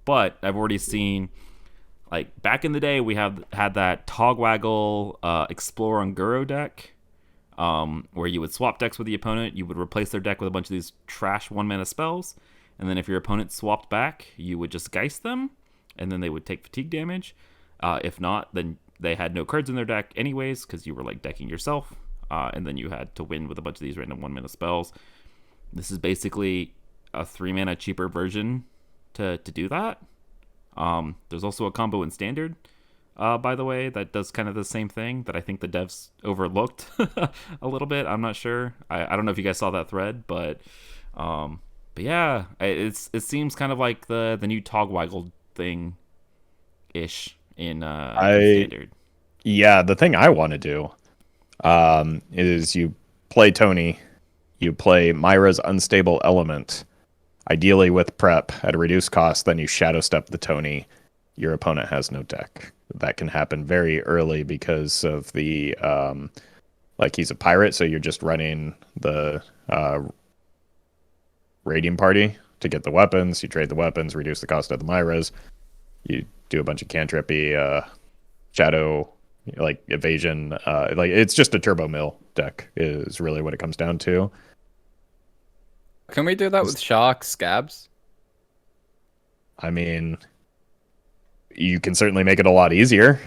But I've already seen, like back in the day, we had that Togwaggle Explore Unguro deck, where you would swap decks with the opponent. You would replace their deck with a bunch of these trash 1 mana spells, and then if your opponent swapped back, you would just Geist them, and then they would take fatigue damage. If not, then they had no cards in their deck anyways, because you were like decking yourself, and then you had to win with a bunch of these random 1 mana spells. This is basically a 3 mana cheaper version to do that. There's also a combo in Standard, by the way, that does kind of the same thing that I think the devs overlooked a little bit. I'm not sure. I don't know if you guys saw that thread, but yeah, it seems kind of like the new Togwaggle thing ish in Standard. Yeah, the thing I want to do is you play Tony, you play Myra's Unstable Element, ideally with prep at a reduced cost, then you shadow step the Tony. Your opponent has no deck. That can happen very early because of the like he's a pirate, so you're just running the raiding party to get the weapons. You trade the weapons, reduce the cost of the Myras. You do a bunch of cantrippy shadow, like evasion. Like it's just a turbo mill deck is really what it comes down to. Can we do that with Shark Scabs? I mean, you can certainly make it a lot easier.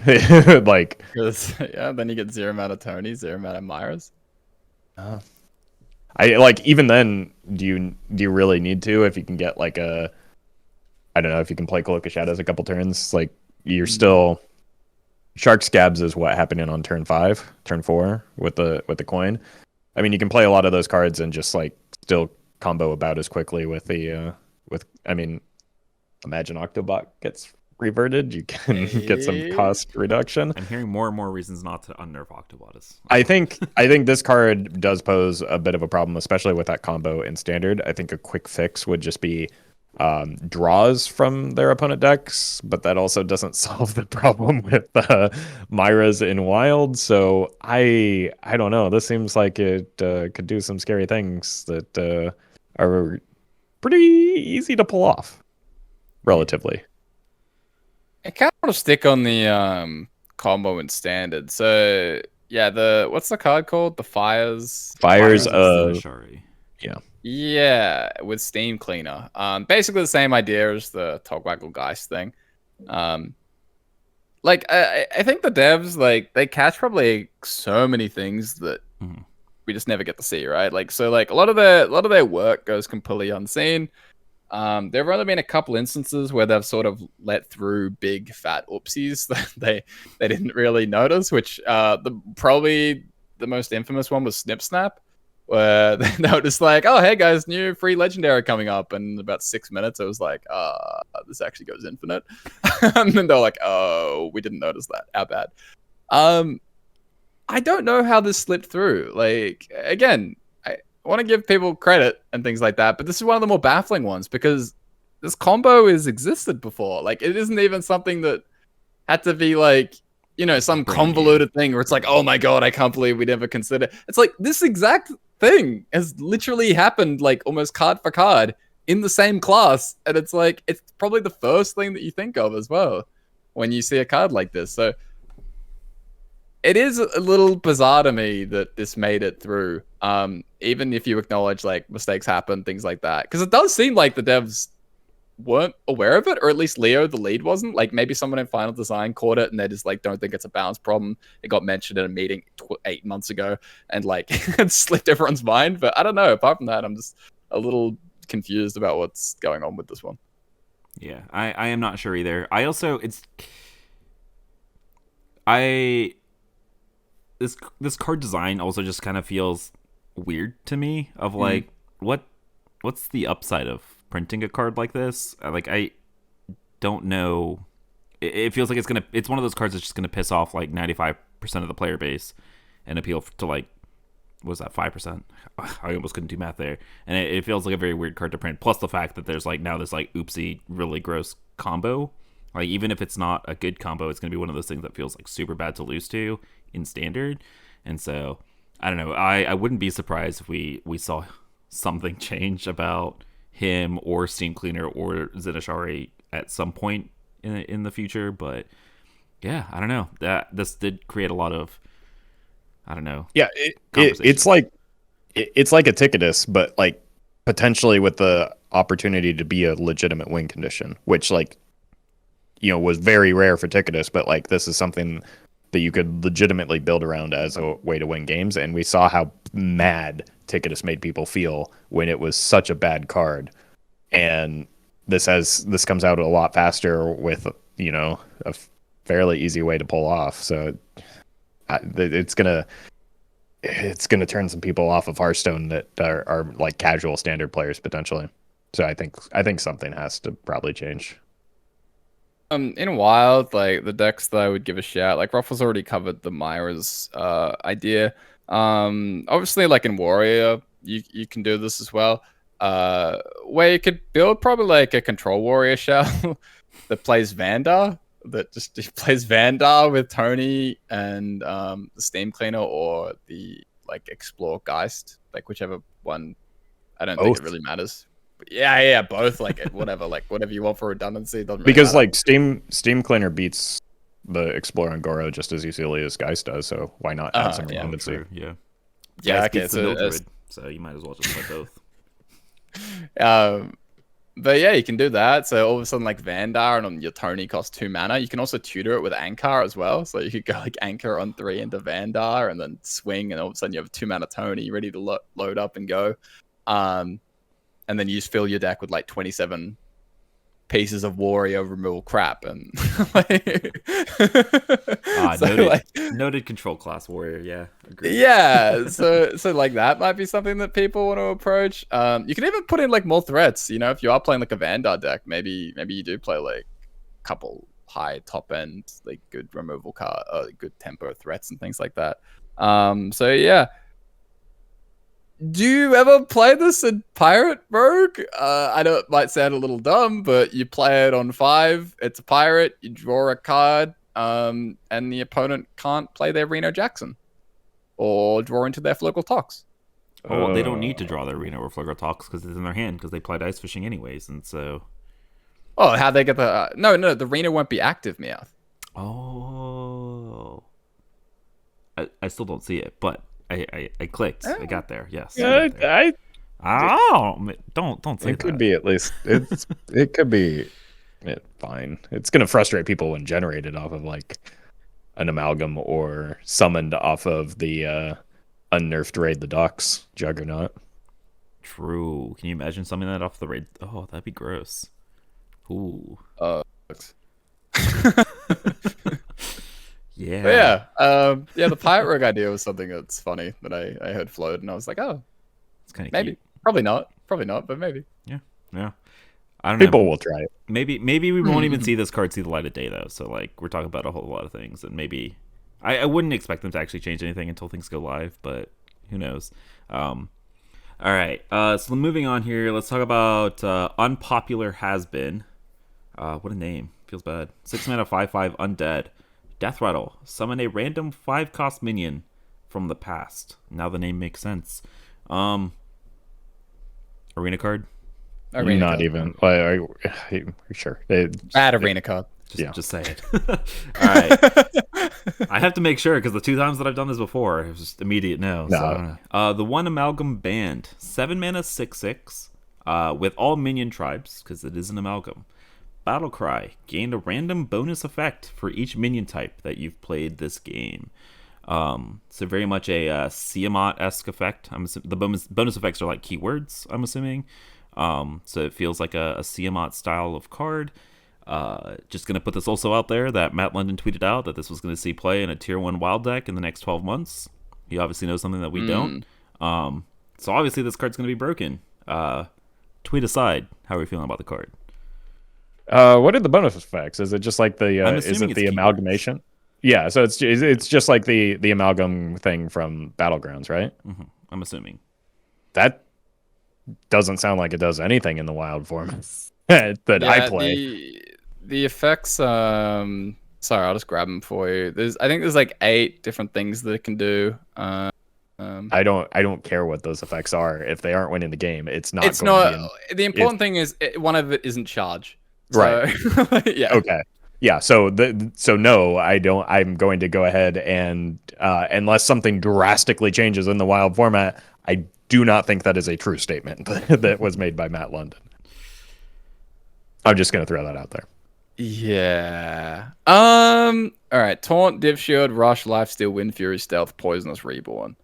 Like, yeah, then you get 0 mana Tony, 0 mana Myras. I like even then. Do you really need to? If you can get like I don't know, if you can play Cloak of Shadows a couple turns, like you're still. Shark Scabs is what happening on turn 4 with the coin. I mean, you can play a lot of those cards and just like still combo about as quickly with the I mean, imagine Octobot gets reverted, you can get some cost reduction. I'm hearing more and more reasons not to unnerf Octobot. I think this card does pose a bit of a problem, especially with that combo in Standard. I think a quick fix would just be draws from their opponent decks, but that also doesn't solve the problem with Myra's in Wild. So I don't know. This seems like it could do some scary things that are pretty easy to pull off, relatively. I kind of want to stick on the combo in Standard. So yeah, what's the card called? The Fires. Fires of Yeah, with Steam Cleaner. Basically the same idea as the Togwaggle Geist thing. Like I think the devs, like, they catch probably so many things that we just never get to see, right? Like, so like a lot of their work goes completely unseen. There have only been a couple instances where they've sort of let through big fat oopsies that they didn't really notice, which probably the most infamous one was Snip Snap, where they were just like, oh, hey guys, new free legendary coming up. And in about 6 minutes, it was like, this actually goes infinite. And then they're like, oh, we didn't notice that. How bad? I don't know how this slipped through. Like, again, I want to give people credit and things like that, but this is one of the more baffling ones because this combo has existed before. Like, it isn't even something that had to be like, you know, some convoluted thing where it's like, oh my god, I can't believe we never considered. It's like this exact thing has literally happened, like almost card for card in the same class, and it's like it's probably the first thing that you think of as well when you see a card like this. So it is a little bizarre to me that this made it through, even if you acknowledge like mistakes happen, things like that, because it does seem like the devs weren't aware of it, or at least Leo, the lead, wasn't. Like maybe someone in final design caught it and they just like don't think it's a balance problem. It got mentioned in a meeting 8 months ago and like it slipped everyone's mind. But I don't know, apart from that, I'm just a little confused about what's going on with this one. Yeah, I am not sure either. I also this card design also just kind of feels weird to me, of like what's the upside of printing a card like this? Like, I don't know. It feels like it's one of those cards that's just gonna piss off like 95% of the player base and appeal to like, what was that, 5%? I almost couldn't do math there. And it feels like a very weird card to print. Plus the fact that there's like now this like oopsie really gross combo. Like, even if it's not a good combo, it's gonna be one of those things that feels like super bad to lose to in standard. And so I don't know. I wouldn't be surprised if we saw something change about him or Steam Cleaner or Zinashari at some point in the future. But yeah, I don't know. This did create a lot of, I don't know. Yeah, it's like a Ticketus, but like potentially with the opportunity to be a legitimate win condition, which, like, you know, was very rare for Ticketus, but like this is something that you could legitimately build around as a way to win games. And we saw how mad Ticketus made people feel when it was such a bad card. And this comes out a lot faster with, you know, a fairly easy way to pull off. So it's gonna turn some people off of Hearthstone that are like casual standard players potentially. So I think something has to probably change. In Wild, like the decks that I would give a shout, like Roffle's already covered the Myra's idea. Obviously, like in Warrior, you can do this as well. Where you could build probably like a Control Warrior shell that plays Vandar, that just plays Vandar with Tony and the Steam Cleaner, or the like Explore Geist, like whichever one. I don't think it really matters. Yeah, both, like whatever, like whatever you want for redundancy. Doesn't really because matter. like Steam Cleaner beats the Explore and Goro just as easily as Geist does, so why not add some redundancy? Yeah. Yeah, okay, so you might as well just play both. But yeah, you can do that. So all of a sudden, like Vandar and on your Tony costs 2 mana. You can also tutor it with Ankar as well. So you could go like Anchor on 3 into Vandar and then swing, and all of a sudden you have a 2 mana Tony ready to load up and go. And then you just fill your deck with like 27 pieces of Warrior removal crap, and noted control class Warrior. Yeah, agreed. Yeah. So like that might be something that people want to approach. You can even put in like more threats. You know, if you are playing like a Vandar deck, maybe you do play like a couple high top end, like good removal card, good tempo threats and things like that. So yeah. Do you ever play this in Pirate Rogue? I know it might sound a little dumb, but you play it on 5. It's a pirate. You draw a card, and the opponent can't play their Reno Jackson or draw into their Flugel Tox. Oh, well, they don't need to draw their Reno or Flugel Tox because it's in their hand because they played Ice Fishing anyways, and so. Oh, how they get the no, the Reno won't be active, Meowth. Oh. I still don't see it, but I clicked. I got there. Yes. Yeah, Oh, don't say It that. could be at least. It could be fine. It's gonna frustrate people when generated off of like an amalgam or summoned off of the unnerfed Raid the Docks Juggernaut. True. Can you imagine something that off the raid? Oh, that'd be gross. Ooh. Yeah. But yeah, the pirate rogue idea was something that's funny that I heard floated, and I was like, oh, It's kind of maybe, cute. probably not, but maybe. Yeah. I don't People know. will try it. Maybe we won't even see this card see the light of day though. So like we're talking about a whole lot of things, and maybe I wouldn't expect them to actually change anything until things go live, but who knows? All right. So moving on here, let's talk about unpopular has been. What a name. Feels bad. 6 mana 5/5 undead. Death Rattle. Summon a random 5-cost minion from the past. Now the name makes sense. Arena card. Arena Not card. even. Are you sure? Bad arena card. Just say it. All right. I have to make sure because the 2 times that I've done this before, it was just immediate no. No. So I don't know. The one amalgam band, 7 mana 6/6, with all minion tribes because it is an amalgam. Battle Cry gained a random bonus effect for each minion type that you've played this game. So very much a Tiamat-esque effect. The bonus effects are like keywords, I'm assuming. So it feels like a Tiamat style of card. Just going to put this also out there that Matt London tweeted out that this was going to see play in a tier 1 wild deck in the next 12 months. He obviously knows something that we don't. So obviously this card's going to be broken. Tweet aside, how are we feeling about the card? What are the bonus effects? Is it just like the is it the amalgamation? Keywords. Yeah, so it's just like the amalgam thing from Battlegrounds, right? Mm-hmm. I'm assuming. That doesn't sound like it does anything in the wild form that I play. The effects. Sorry, I'll just grab them for you. I think there's like 8 different things that it can do. I don't care what those effects are. If they aren't winning the game, it's not. The important thing is one of it isn't charge. Right. Yeah. Okay. Yeah. So no, I don't. I'm going to go ahead and unless something drastically changes in the wild format, I do not think that is a true statement that was made by Matt London. I'm just going to throw that out there. Yeah. All right. Taunt, Div Shield, Rush, Lifesteal, Wind Fury, Stealth, Poisonous, Reborn.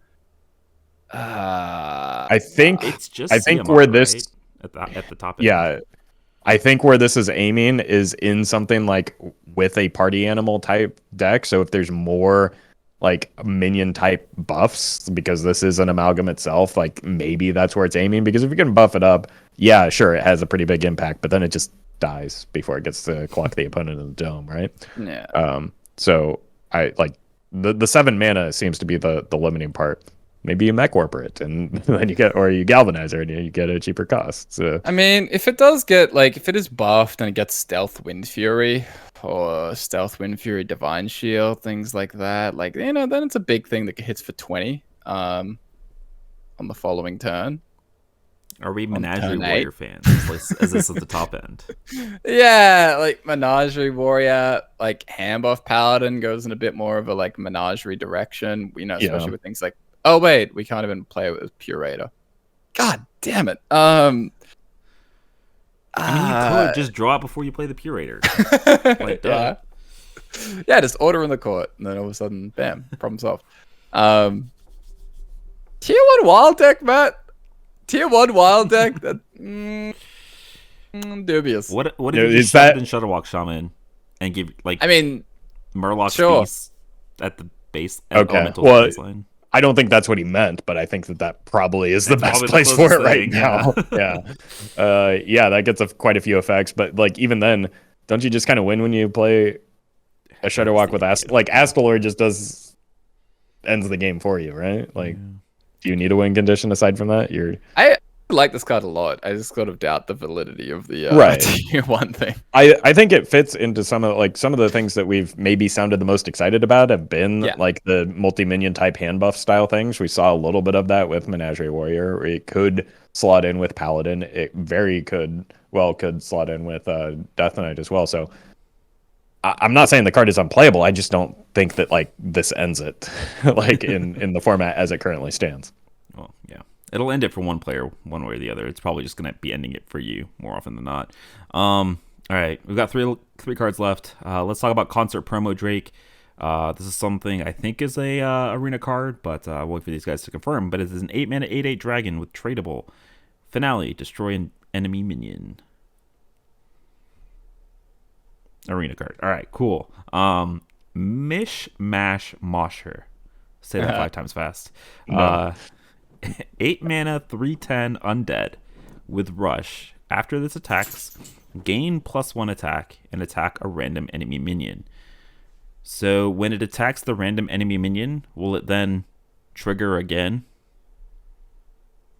I think it's just. I think CMR, where this right? at the top. End. Yeah. I think where this is aiming is in something like with a party animal type deck. So if there's more like minion type buffs, because this is an amalgam itself, like maybe that's where it's aiming. Because if you can buff it up, yeah, sure, it has a pretty big impact, but then it just dies before it gets to clock the opponent in the dome, right? Yeah. So I like the 7 mana seems to be the limiting part. Maybe you mech warper it, and then you galvanize her, and you get a cheaper cost. So I mean, if it does get if it is buffed and it gets Stealth Wind Fury or Stealth Wind Fury Divine Shield, things like that, then it's a big thing that hits for 20 on the following turn. Are we Menagerie Warrior fans? Is this at the top end? Yeah, like Menagerie Warrior, hand buff Paladin goes in a bit more of a Menagerie direction. Especially with things like. Oh wait, we can't even play it with Purator. God damn it. I mean, you could just draw it before you play the Purator. Yeah, just order in the court, and then all of a sudden, bam, problem solved. Tier 1 wild deck, Matt. Tier 1 wild deck. That dubious. What if you shoved in Shutterwalk Shaman and give Murloc's Beast at the base? Elemental baseline? I don't think that's what he meant, but I think that probably is the best place for it right now. Yeah, that gets quite a few effects, but even then, don't you just kind of win when you play a Shutterwalk with Astalor just ends the game for you, right? Do you need a win condition aside from that? I like this card a lot. I just sort of doubt the validity of the tier 1 thing. I think it fits into some of the things that we've maybe sounded the most excited about have been the multi-minion type hand buff style things. We saw a little bit of that with Menagerie Warrior. It could slot in with Paladin. It could slot in with Death Knight as well. So I'm not saying the card is unplayable. I just don't think that this ends it in the format as it currently stands. Well, yeah. It'll end it for one player, one way or the other. It's probably just going to be ending it for you more often than not. All right, we've got three cards left. Let's talk about Concert Promo Drake. This is something I think is a arena card, but I'll wait for these guys to confirm. But it is an 8-mana 8/8 dragon with tradable finale, destroy an enemy minion. Arena card. All right, cool. Mish Mash Mosher. Say that 5 times fast. 8 mana 3/10 undead with rush. After this attacks, gain +1 attack and attack a random enemy minion. So when it attacks the random enemy minion, will it then trigger again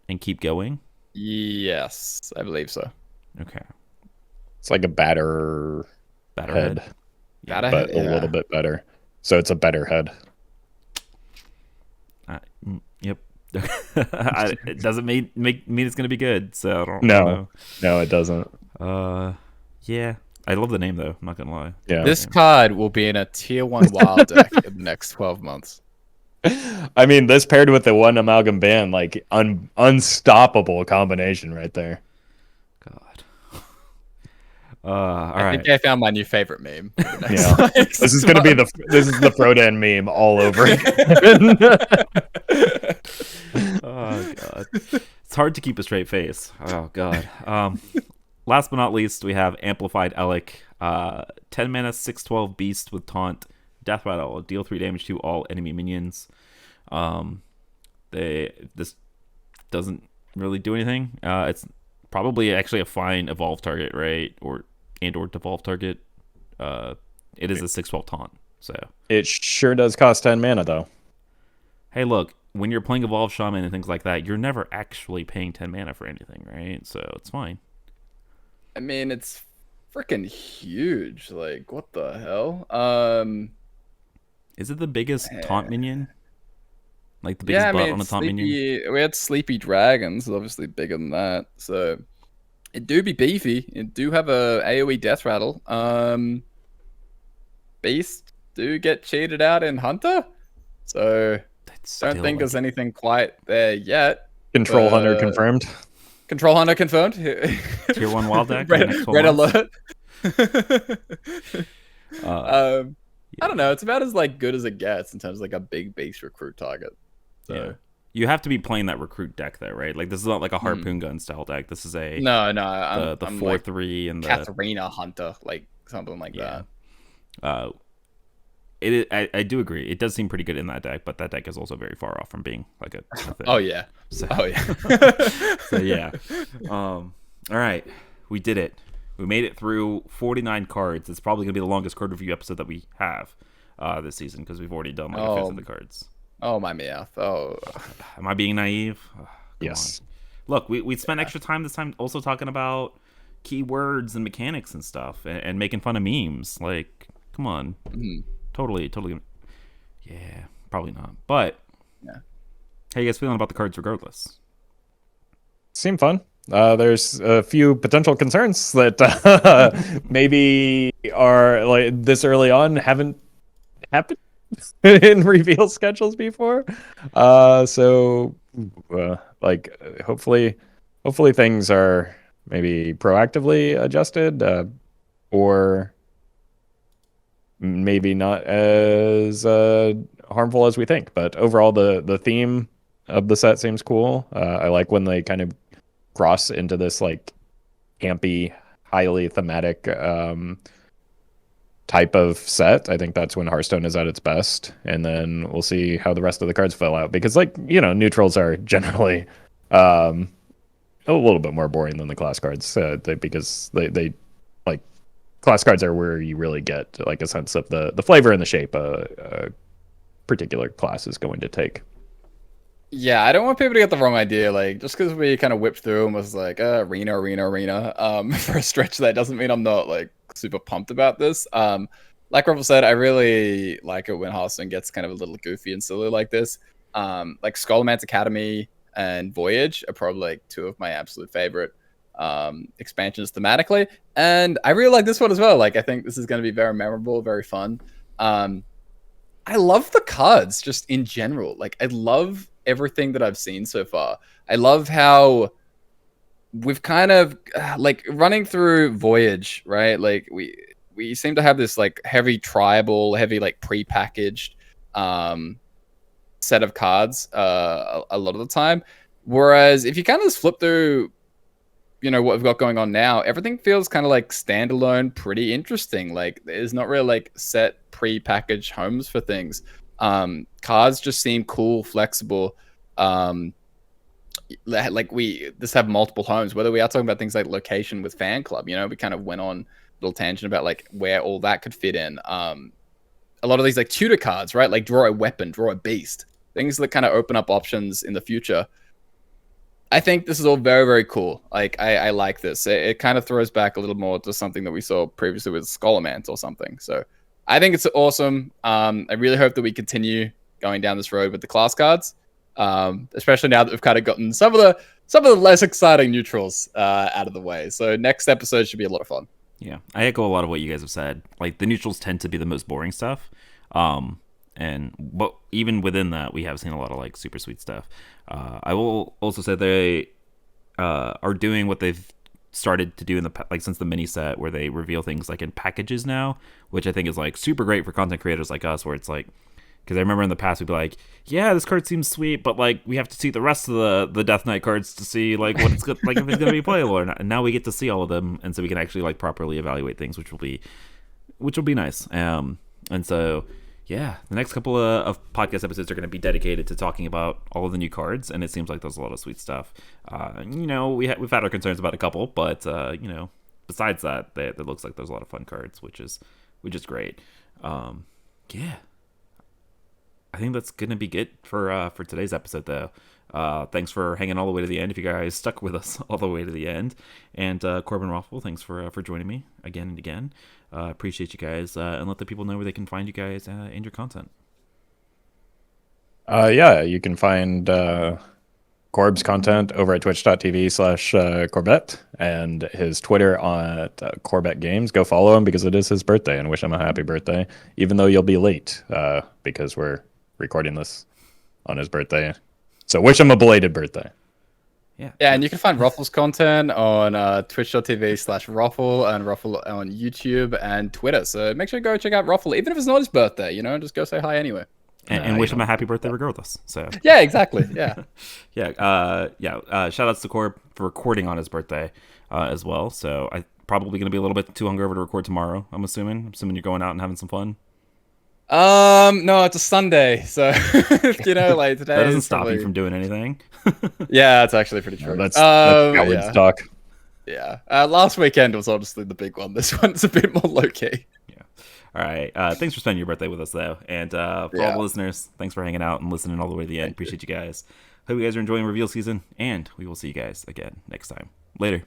and keep going? Yes, I believe so. Okay. It's like a batter head, Yeah. but a little bit better. So it's a better head. Yep. It doesn't mean it's going to be good, so I don't know. No, it doesn't. Yeah. I love the name, though. I'm not going to lie. Yeah. This card will be in a tier 1 wild deck in the next 12 months. I mean, this paired with the one amalgam band, like unstoppable combination right there. God. I think I found my new favorite meme. Yeah. This is gonna be the Frodan meme all over again. Oh God. It's hard to keep a straight face. Oh God. Last but not least, we have Amplified Elic. 10 mana 6/12 beast with taunt. Death rattle. Deal 3 damage to all enemy minions. This doesn't really do anything. It's probably actually a fine evolve target, right? Or devolve target. It is a 6/12 taunt. So it sure does cost 10 mana though. Hey, look, when you're playing Evolve Shaman and things like that, you're never actually paying 10 mana for anything, right? So it's fine. I mean, it's freaking huge. Like, what the hell? Is it the biggest taunt minion? Like the biggest butt on a taunt minion? We had Sleepy Dragons, obviously bigger than that. So it do be beefy. It do have a AoE death rattle. Beast do get cheated out in Hunter. So don't think there's anything quite there yet. Control Hunter confirmed. Control Hunter confirmed. Tier 1 wild deck. Red alert. I don't know. It's about as like good as it gets in terms of like a big base recruit target. So yeah. You have to be playing that recruit deck though, right? Like this is not like a harpoon gun style deck. This is a no. The 4/3 and the Katharina Hunter, like something like that. I do agree. It does seem pretty good in that deck, but that deck is also very far off from being like a thing. Oh yeah. So yeah. All right, we did it. We made it through 49 cards. It's probably gonna be the longest card review episode that we have this season because we've already done like a fifth of the cards. Oh my mouth. Oh, am I being naive? Yes. On. Look, we spent extra time this time also talking about keywords and mechanics and stuff and making fun of memes. Like, come on. Mm-hmm. Totally. Yeah, probably not. But yeah. How you guys feeling about the cards regardless? Seem fun. There's a few potential concerns that maybe are like this early on haven't happened in reveal schedules before. So hopefully things are maybe proactively adjusted, or maybe not as harmful as we think. But overall, the theme of the set seems cool. I like when they kind of cross into this like campy, highly thematic type of set. I think that's when Hearthstone is at its best, and then we'll see how the rest of the cards fill out, because neutrals are generally a little bit more boring than the class cards, because they like class cards are where you really get like a sense of the flavor and the shape a particular class is going to take. Yeah, I don't want people to get the wrong idea. Like, just because we kind of whipped through and was like, arena, for a stretch, that doesn't mean I'm not like super pumped about this. Like Roffle said, I really like it when Hearthstone gets kind of a little goofy and silly like this. Like Skullman's Academy and Voyage are probably like two of my absolute favorite expansions thematically, and I really like this one as well. Like, I think this is going to be very memorable, very fun. I love the cards just in general. Like, I love everything that I've seen so far. I love how we've kind of like running through Voyage, right? Like we seem to have this like heavy tribal, heavy like pre-packaged set of cards a lot of the time. Whereas if you kind of just flip through, you know, what we've got going on now, everything feels kind of like standalone, pretty interesting. Like there's not really like set pre-packaged homes for things. Cards just seem cool, flexible. Like we just have multiple homes, whether we are talking about things like location with fan club, you know, we kind of went on a little tangent about like where all that could fit in. A lot of these like tutor cards, right? Like draw a weapon, draw a beast, things that kind of open up options in the future. I think this is all very, very cool. Like I like this. It kind of throws back a little more to something that we saw previously with Scholarmant or something. So I think it's awesome. I really hope that we continue going down this road with the class cards, especially now that we've kind of gotten some of the less exciting neutrals out of the way. So next episode should be a lot of fun. Yeah, I echo a lot of what you guys have said. Like the neutrals tend to be the most boring stuff, but even within that, we have seen a lot of like super sweet stuff. I will also say they are doing what they've started to do in the like since the mini set, where they reveal things like in packages now, which I think is like super great for content creators like us, where it's like, because I remember in the past we'd be like, yeah, this card seems sweet, but like we have to see the rest of the Death Knight cards to see like what it's good, like if it's gonna be playable or not. And now we get to see all of them, and so we can actually like properly evaluate things, which will be nice. And so yeah, the next couple of podcast episodes are going to be dedicated to talking about all of the new cards, and it seems like there's a lot of sweet stuff. You know, we've had our concerns about a couple, but you know, besides that, it looks like there's a lot of fun cards, which is great. Yeah. I think that's going to be good for today's episode, though. Thanks for hanging all the way to the end, if you guys stuck with us all the way to the end. And Corbin Roffle, thanks for joining me again and again. Appreciate you guys, and let the people know where they can find you guys and your content. Yeah, you can find Corb's content over at twitch.tv/Corbett and his Twitter on Corbettgames. Go follow him because it is his birthday, and wish him a happy birthday, even though you'll be late because we're recording this on his birthday. So wish him a belated birthday. Yeah, and you can find Roffle's content on twitch.tv/Roffle and Roffle on YouTube and Twitter. So make sure to go check out Roffle, even if it's not his birthday, you know, just go say hi anyway. And wish him a happy birthday regardless. So yeah, exactly. Yeah. Shout outs to Corb for recording on his birthday as well. So I'm probably going to be a little bit too hungover to record tomorrow, I'm assuming you're going out and having some fun. No, it's a Sunday, so you know, like today. That doesn't stop you from doing anything. Yeah, that's actually pretty true. That's coward's talk. Yeah. Last weekend was honestly the big one. This one's a bit more low key. Yeah. All right. Thanks for spending your birthday with us, though, and for all the listeners, thanks for hanging out and listening all the way to the end. Appreciate you guys. Hope you guys are enjoying reveal season, and we will see you guys again next time. Later.